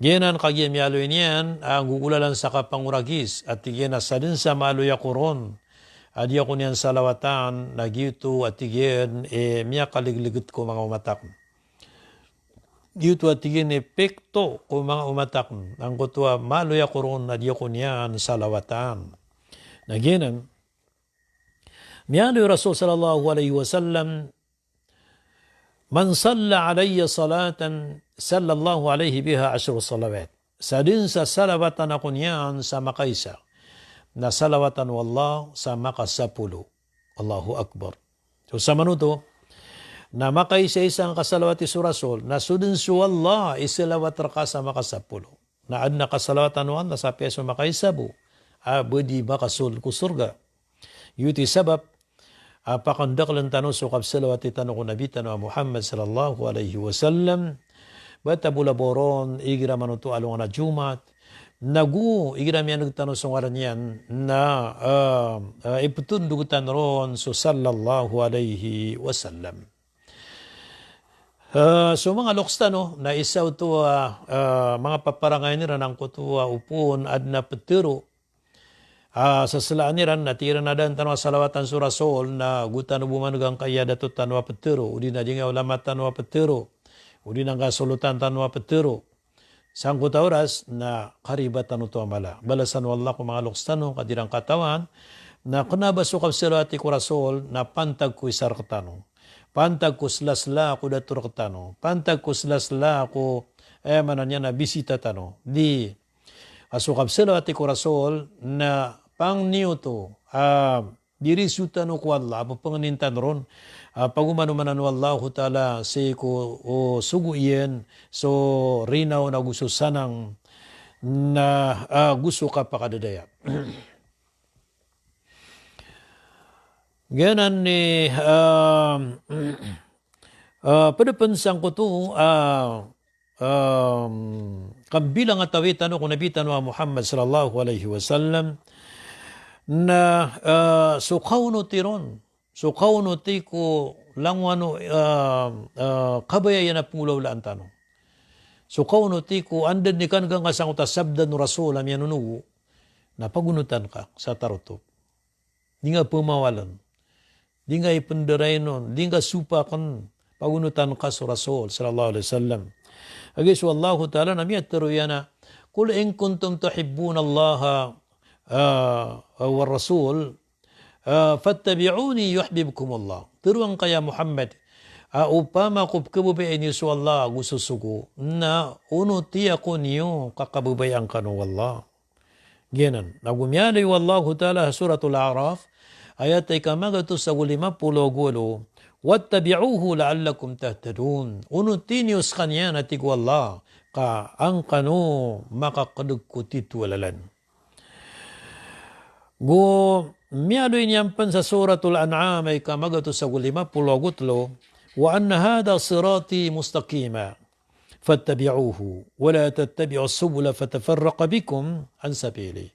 Giyanan kagiyam yaloy niyan, ang gugulalan sa kapanguragis, at tigyan sa din sa maloya kuron. Adi ako niyan salawatan, nagyuto at tigyan, miya kaligligit ko mga umatak. Gyuto at tigyan pekto ko mga umatak. Ang kutwa maloya kuron, adi ako niyan salawatan. Nagyanan, miyano yung Rasul sallallahu alaihi wasallam Man salla alayya salatan, sallallahu alayhi biha 10 salawat. Sa din sa salawatan ako niyan sa makaisa, na salawatan wallah sa makasapulo. Allahu Akbar. So sa manuto, na makaisa-isang kasalawati su Rasul, na sudin su Allah isilawat raka sa makasapulo. Na ad na kasalawatan wallah sa peso makaisabu, budi makasul ku surga. Yuti sabab, pakandak lang tanong so kapsalawati tanong ko Nabi tanong Muhammad sallallahu alaihi wasallam, bata bulaboron, igira manuto along na Jumat, nagu igira miyan nagtanong sa ngaran yan na iputundugutan ron so sallallahu alaihi wasallam. So mga loksta no, na isaw to mga paparangay nila ng kutuwa upon ad na petero. Sa salaan niran natira na dan tanwa salawatan su Rasul na gutan bumanugang kaya dato tanwa petero. Udi na dinga ulama tanwa petero. Udi na sulutan tanwa petero. Sangkut oras na karibatan to amala. Balasan wallah ko mga loksta no, kadirang katawan na kunabasukab salawati ko Rasul na pantag ko isar katano. Pantag ko slasla ko datur katano. Pantag ko slasla ko mananya na bisita tano. Di asukab salawati ko Rasul na pang niyo to, diri suta no ko Allah, papanganintan ron, pagumanumanan wallahu ta'ala, say ko sugu iyan, so rinaw na gusto sanang na gusto ka pakadadaya. Ganan ni, padapansang ko to, kabilang at awitan ko nabitan wa Muhammad sallallahu alaihi wasallam, na sukaw no tiron, sukaw no ti ko langwano kabayayan na pungulaw laan tanong. Sukaw no ti ko andan ni kan gang asang utasabdan no Rasul am yanunugo na pagunutan ka sa taruto. Di nga pumawalan, di nga ipenderay nun, di nga supakan pagunutan ka sa Rasul sallallahu alaihi wasallam. Agis wallahu ta'ala namiyat teruyana, kul in kuntum tuhibbuna Allah والرسول فاتبعوني يحببكم الله. Tiruang kaya Muhammad, upama kubkabubayan niyo sa Allah gususugo na uno tiya ko niyo kakabubayan ka no Allah. Ganon. Nagumyalay wallahu ta'ala suratul A'raf ayat ay kamagato sa 50 gulo wattabi'uhu la'allakum tahtadun. Uno tinius kanya na tigo Allah ka ang kano makakadugkutit walalan. Go mialoy niyampan sa suratul An'am ay kamagato sa 50 gutlo wa anna hadha sirati mustaqima fattabi'uhu wa la tattabi'u subula fatafarraqa bikum an sabili.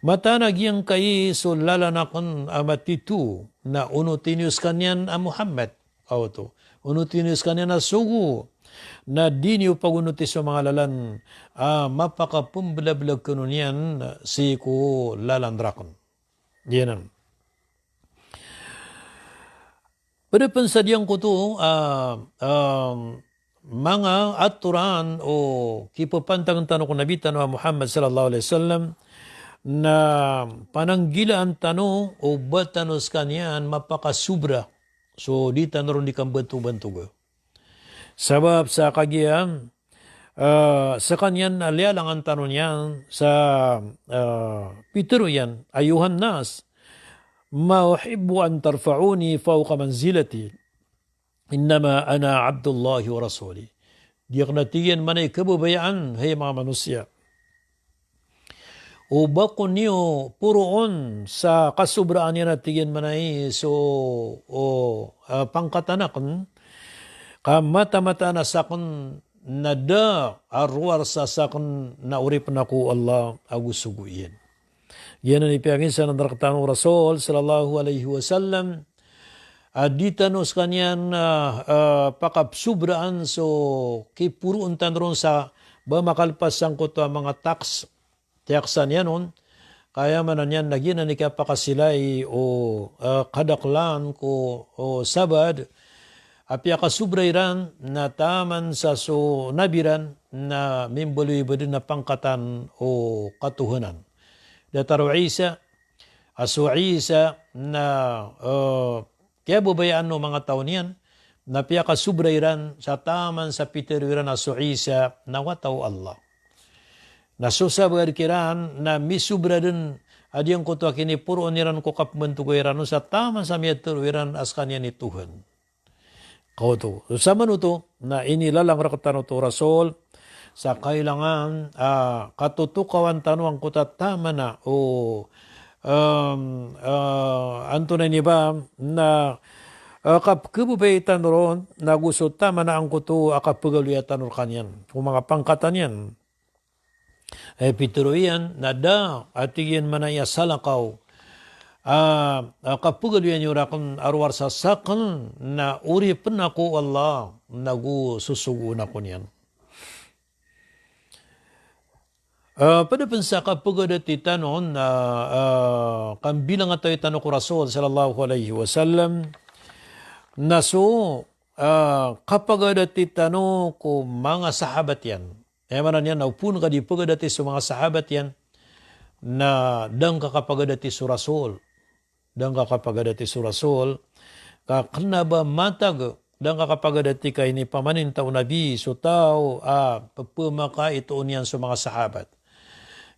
Matanag yang kay sulalanakan amatitu na unutinius kanyan a Muhammad auto unutinius kanyan na sugu na di niyo pagunutis sa mga lalan mapakapumbelablag kanunyan si ko lalandrakon. Yan. Pada pensadyang ko to, mga aturan o kipapantang tanong ko nabitan wa Muhammad sallallahu alaihi wasallam na pananggilaan tanong o batanos kanyan mapakasubra. So di tanong di kang bantu-bantu. Sabab sa kagiyang sa kanyan alialang ang tanong niyan sa Petro yan, ayuhan nas, ma uhibbu an tarfa'uni fawqa manzilati, innama ana abdullahi wa rasuli. Di ako natiyan manay kababayaan, hay mga manusia. O bako niyo puroon sa kasubraan niya natiyan manay so pangkatanakan, kamata-mata na sakon nada arwar sa sakon na urip na ko Allah agusuguin. Yan ang ipiyagin sa nandaraktanong Rasul sallallahu alaihi wasallam. Ditanos kanyan pakapsubraan so kipuruan tanron sa bamakalpas ang kuto mga tax tiaksan yan nun. Kaya manan yan naging na pakakasilay o kadaklan ko o sabad. Apya kasubrayran na taman sa so nabiran na mimbaloy ba din na pangkatan o katuhanan. Dataro Isa, aso Isa na kaya bubayaan no mga taon yan na piya ka subrairan sa taman sa piteruiran na so Isa na wataw Allah. Nasusabad kiran na misubra din adiyang ko to kini puro niran ko kapmentugoiran sa taman sa miyaturuiran as kanya ni Tuhan. Kau to. Sa manuto na inilalang rakatan to Rasul sa kailangan katutukawan tanuang ko tama na o anto na ni ba na kapkububaitan ron na gusto tama na ang kuto akapagaluyan kanyan. Kung mga pangkatan yan. Pituruyan na da atigyan manaya salakaw kapagaluyan yung rakon arwar sa sakal na uri pen ako Allah nagu susugo na ko niyan. Pada pensa kapagadat itanon na kambilang ataw itano ko Rasul sallallahu alaihi wasallam na so kapagadat itano ko mga sahabat yan. Emanan yan, naupun ka di pagadati sa mga sahabat yan na dang kakapagadati sa Rasul. Dang kakapagadati sa Rasul. Kakana ba matag dang kakapagadati ka ini pamanin tao Nabi so tao pumaka ito niyan sa mga sahabat.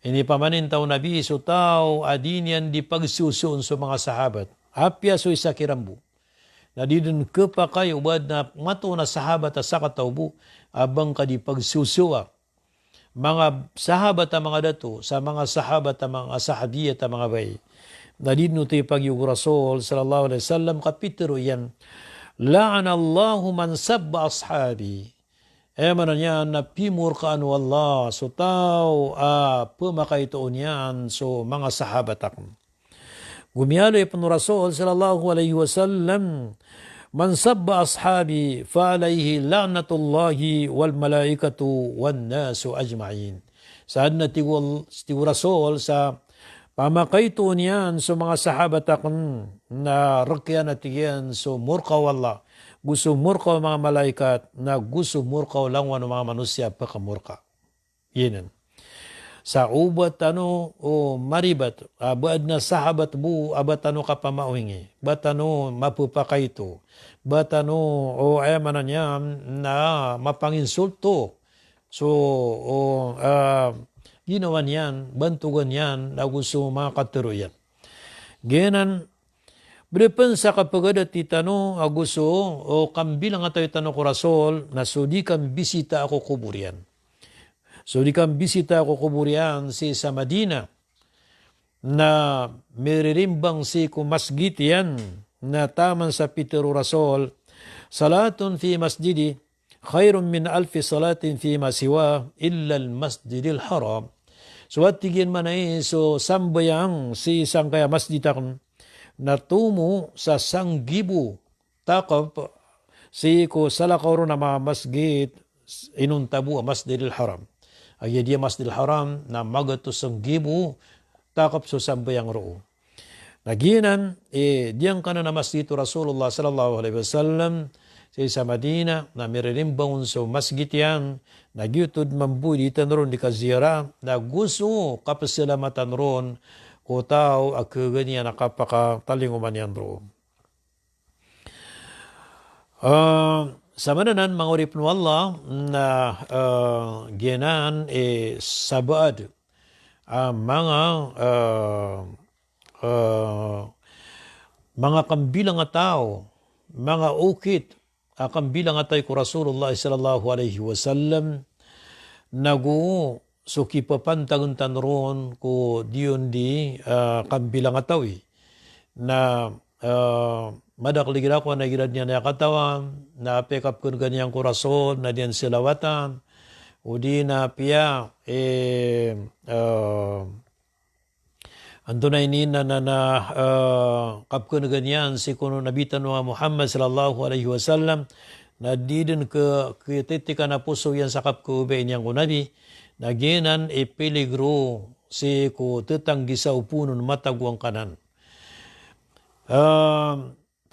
Ini pamanin tao Nabi so tao adin yan di pagsusun sa mga sahabat. Apya so isa kirambu. Na di dun kapakay ubad na mato na sahabat at sakataubu abang ka di pagsusuwa. Mga sahabat ang mga dato, sa mga sahabat ang mga sahabiyat ang mga bay. Nadino tayo pagyugo Rasul sallallahu alaihi wasallam kapitero yan. La'anallahu man sabba ashabi. Manan yan na pimur ka anu Allah. So tao pumakaitoon yan so mga sahabat ako. Gumiyalo ipon Rasul sallallahu alaihi wasallam. Man sabba ashabi fa'alayhi la'natullahi wal malaikatu wan nasu ajma'in. Saan na tiwul Rasul sa pamakaito niyan sa mga sahabat akon na rakyan at iyan so murkaw Allah. Gusto murkaw mga malaikat na gusto murkaw lang ng mga manusia pakamurka. Yan. Sa ubat o maribat, abad na sahabat bu, abat ka pamauhingi, bat mapupakaito, bat o ayamanan niya na mapanginsulto. So, ginawa niyan, bantugan yan, na gusto mga katuruyan. Ganan, beripan sa kapagadat itano, gusto o kambilang atayo itano ko Rasul, na sudi kang bisita ako kuburian. So di kang bisita ko kuburian sa Madina na meririmbang si masjid yan na taman sa Pitero Rasul. Salatun fi masjidi khairun min alfi salatin fi masiwa illa al-masjidil haram. So at tigin man ay so sambayang si isang kaya masjid akon na tumo sa sanggibu takap si ko salakaw na mga masjid inuntabu ang masjidil haram. Ay dia Masjidil Haram na magatos ang gibu takap so sambayang roo. Naginan, diyan ka na masjid Rasulullah sallallahu alaihi wasallam sa Madina na miririmbang so masjid yan, nagyutod mambuditan ron di kazira na gusto kapasalamatan ron ko tao akaganyan nakapakatalinguman yan ron. Sa mananan, mga urip no Allah na genan sabad mga kambilang nga tao, mga ukit, kambilang nga tayo ko Rasulullah sallallahu alaihi wasallam nagu so kipapantaguntan ron ko diyon di kambilang nga tayo na madakligid ako na gilad niya na katawan, na pick-up ko ganyang kurason, na diyan silawatan, o di na piya, ando na inina na kap ko na ganyan, si kuno nabitan wa Muhammad sallallahu alaihi wasallam, na di din kititika na puso yan sa kap ko ube niyang kunabi, na ginan peligro si ko tetanggi sa upunon matagwang kanan.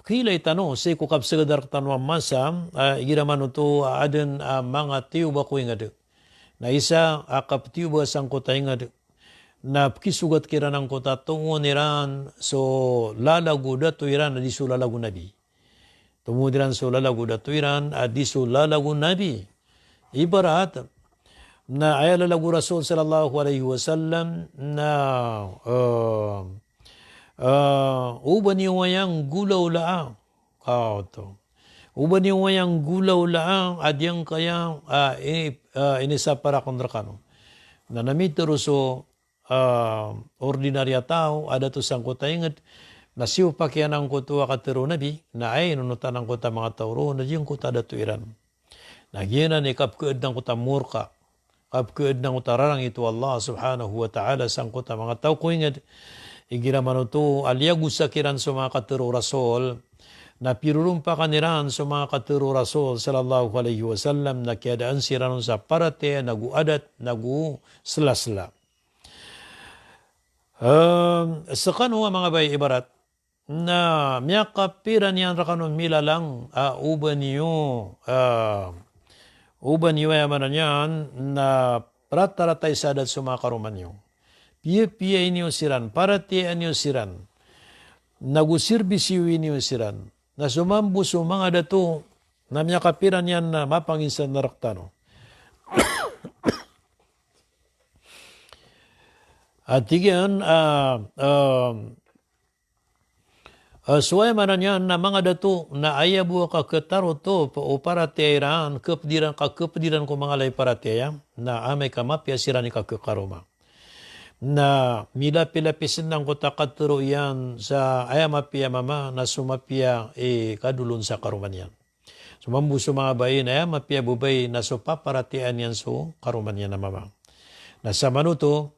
Kilay tano, si kukap segadar tanwa masa, igiraman ito adan mga tiuba ko ingad. Na isa, akap tiuba sang kota ingad. Na kisugat kira ng kota tungo niran, so lalago dato iran na diso lalago nabi. Tumudiran so lalagu datuiran, adi so lalagu nabi. Ibarat na ay lalagu Rasul sallallahu alaihi wasallam na uban yung wayang gulaw laang. To. Uban yung wayang gulaw laang, adyang kaya inisa para kondrakano. Na namitero so ordinarya tao, ada to sang kota ingat, na siyo pakyan ang kutua katero nabi, na ay nunutan ang kota mga tauro, na yung kota datuiran. Na giyanan ikapkeed ng kota murka, kapkeed ng kota rarang ito Allah subhanahu wa ta'ala sang kota mga tao ko ingat, igiraman ito, aliyagu sakiran sa mga katero Rasul, na pirurumpa kaniran sa mga katero Rasul sallallahu alaihi wasallam na kiadaan siranon sa parate, nagu-adat, nagu-slasla. Sa kanwa mga bay ibarat, na miyakapiran yan rakanon milalang uban niyo yamanan yan na prataratay sadat sa mga karuman niyo. Piye-piye niyo siran, paratian niyo siran, nagusirbisiyo niyo siran, na sumambu sa mga dato na miyakapiran yan na mapanginsan na raktano. At tigyan, suway manan yan na mga dato na ayabu ka ketaro to o para tiyaran, kepediran ko mga lay para tiyam, na amay kamapya sirani ka kekaroma. Na milapilapisin ng kota katuro yan sa ayamapya mama na sumapya kadulon sa karuman yan. Sumambu sa mga bayi na ayamapya bubay na supaparatian yan so karuman yan na mama. Na sa manuto,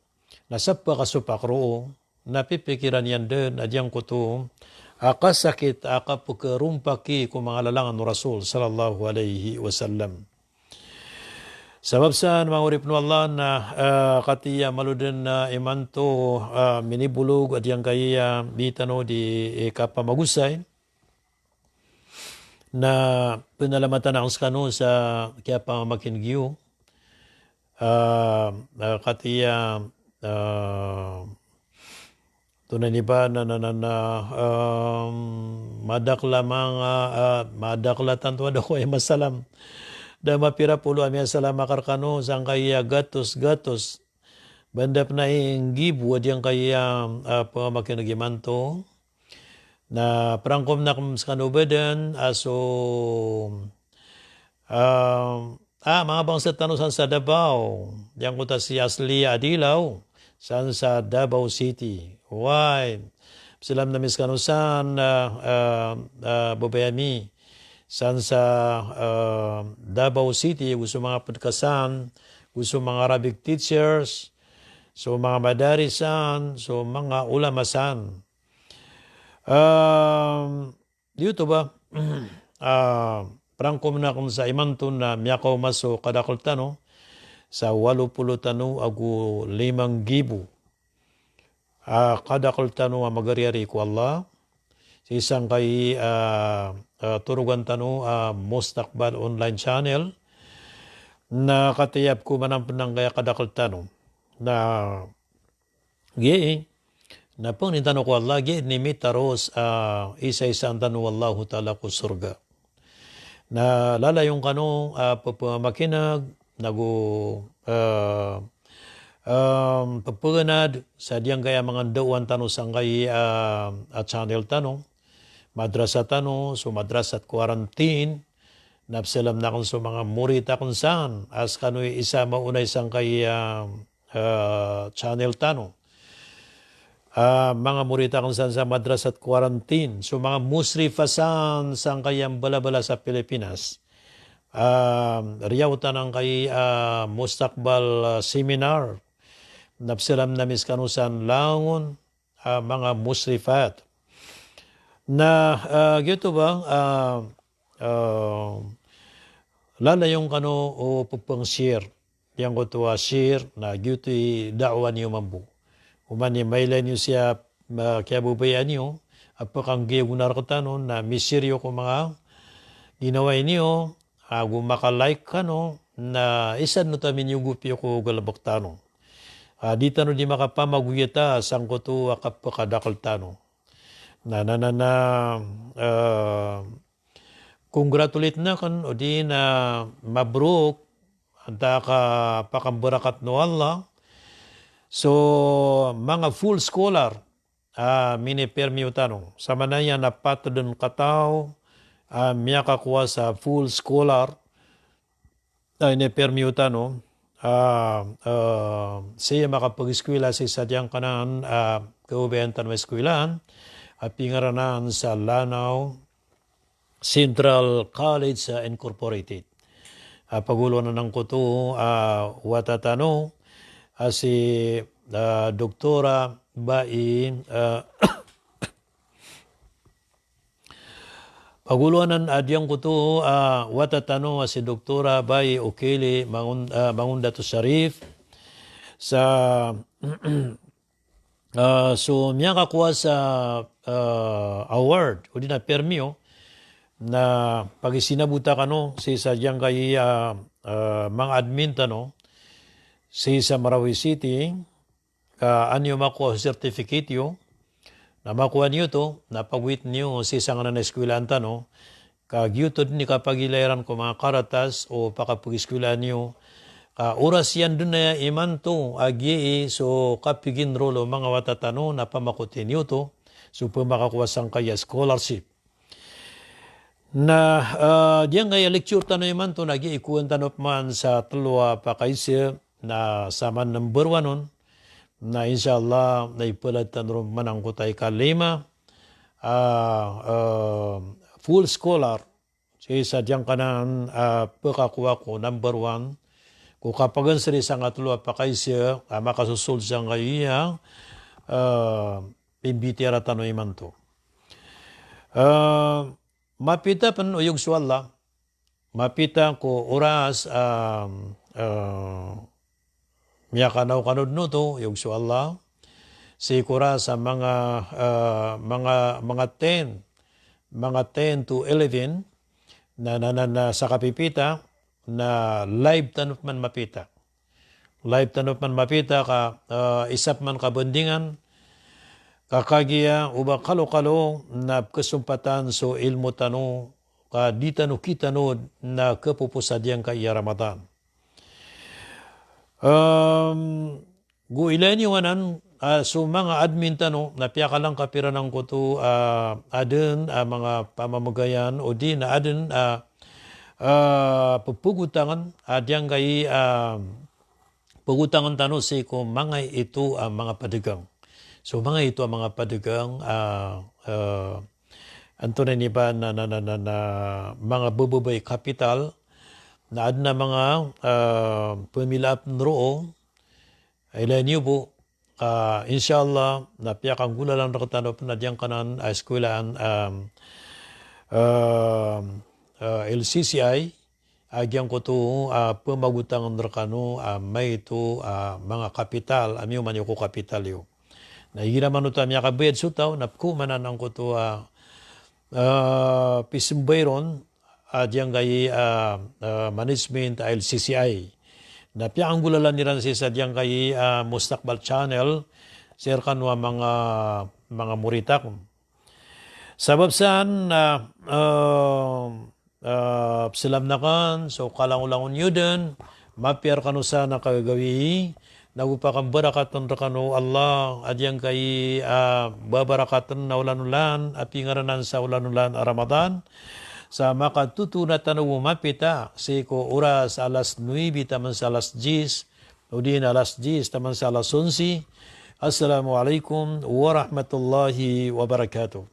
nasapa ka supakro, napipikiran yan din, adyang kuto, akasakit, akapukarumpaki kung mga lalangan ng Rasul sallallahu alaihi wasallam. Sabab sa mga urip no Allah na katiya maluden na imanto minibulog at yang kaya bitano di kapamagusay na pinalamatan ang skano sa kaya pamakingiyo katiya tunay ni ba na madakla mga madakla tanto ako ay masalam da mapira pulo amya salama karkano sang kaya gatos bandap na gibu ad yang kaya pamamakinag-imanto na prangkom na kumskano badan aso mga bangsa tanusan sa Davao yang kuta si Asli Adilaw san sa Davao City why silam na miskanusan babayami san sa Davao City, gusto mga podkasan, gusto mga Arabic teachers, so mga madarisan, so mga ulamasan. Dito ba? Prangkom na kung sa imanton na miyakaw maso kadakol tano, sa 80 tano agu 5,000. Kadakol tano ang magariari ko Allah, sa isang kay turugan tano Mustakbal online channel na katayap ko manampan ng kaya kadakal tano na na pong nintano ko Allah ni taros isa-isang tano Allahu ta'ala ko surga na lalayong kano papamakinag papaganad sa diyang kaya mga dawan tano sang kay channel tano madrasa tano, so madrasat quarantine, napsalam na kung so mga murita kung saan, as kano'y isa maunay sang kay channel tano. Mga murita kung saan sa madrasat quarantine, so mga musrifasan sang kayang balabala sa Pilipinas. Riyaw tanang kay Mustakbal seminar, napsalam na miskanusan langon, mga musrifat. Na gito ba lalayong kano o pupang share yang ko tuwa share na gito da'wa niyo mambu umani mailay niyo siya kaya bubayan niyo apakang giyunar ko tanon na misiryo ko mga ginawa niyo gumakalike kano na isan no tamin yung gupyo ko galabok tano di tano di makapamaguyata sang ko to akapakadakal tano na congratulate na kan o di na mabruk anta ka pakambarakat no Allah. So mga full scholar mini permio tanong sa manaya na patodon kataw miya kakuha sa full scholar ini permio tanong siya makapag-eskwela sa sadyang kanan kaubayantan ng eskwelaan pingaranan sa Lanao Central College Incorporated. Pagulo na ng kuto watatano si Doktora Bai paguluanan adyang kuto watatano si Doktora Bai Okele Mangundato Sharif sa so miya kakuha sa award o di na permio na pag isinabuta ka no si sadyang kay mga admin tano si sa Marawi City anyo makuha certificate yo na makuha niyo to na pagwit niyo si isang na eskwelaan tano kagyutod ni kapagilayaran ko mga karatas o pakapag-eskwelaan niyo oras yan dun na iman to agi so kapigin rolo mga watatano na pamakutin niyo to so pumakakuha sang kaya scholarship na diyan kaya lecture tanong iman to nag-iikuan tanop man sa talwa pa kaisi na saman number 1 nun na inshallah na ipulad tanong man ang kutay kalima full scholar sa diyan kanan pakakuha ko number 1 kung kapagan sari sa nga talwa pa kaisi makasusul siyang kaya pimbitira tanong iman to mapita pan uyog suwala, mapita ko oras miyakanaw kanod no to uyog suwala, sikura sa mga 10 to 11 na sa kapipita na live tanop man mapita. Live tanop man mapita ka isap man kabandingan kakagiya uba kalo-kalo na kesumpatan so ilmu tano di tano kita no na kepupusadyang ka iya Ramadan. Guilan yung anan so mga admin tano na piyaka lang kapiran ng kuto adin mga pamamagayan o di na adin pupugutangan adyang kay pugutangan tano si ko mga ito mga padagang. So mga ito ang mga padagang anto na niba na mga bububay kapital na ad na mga pamilap nroo ilan niyo po inshallah na piyakang gula lang nakatanop na diyang kanan eskwelaan LCCI agyang ko to pamagutang nrakano may ito mga kapital amyo man yung kapital yo na higiraman uta miya kabayad sutaw napkumanan ang kuto pisimbayron diyang kay management LCCI na piyang gulalan niran si sa diyang kay Mustakbal Channel sir kanwa mga muritak sabab saan silam na kan so kalangulangon yun din mapiyar kanu sana kagawi nagupakang barakatan rakano Allah adyang kay babarakatan na ulanulan apingaranan sa ulanulan Ramadan sa makatutunatan na umapita si ko oras alas 9 taman sa alas 10 o din alas 10 taman sa alas 11. Assalamualaikum warahmatullahi wabarakatuh.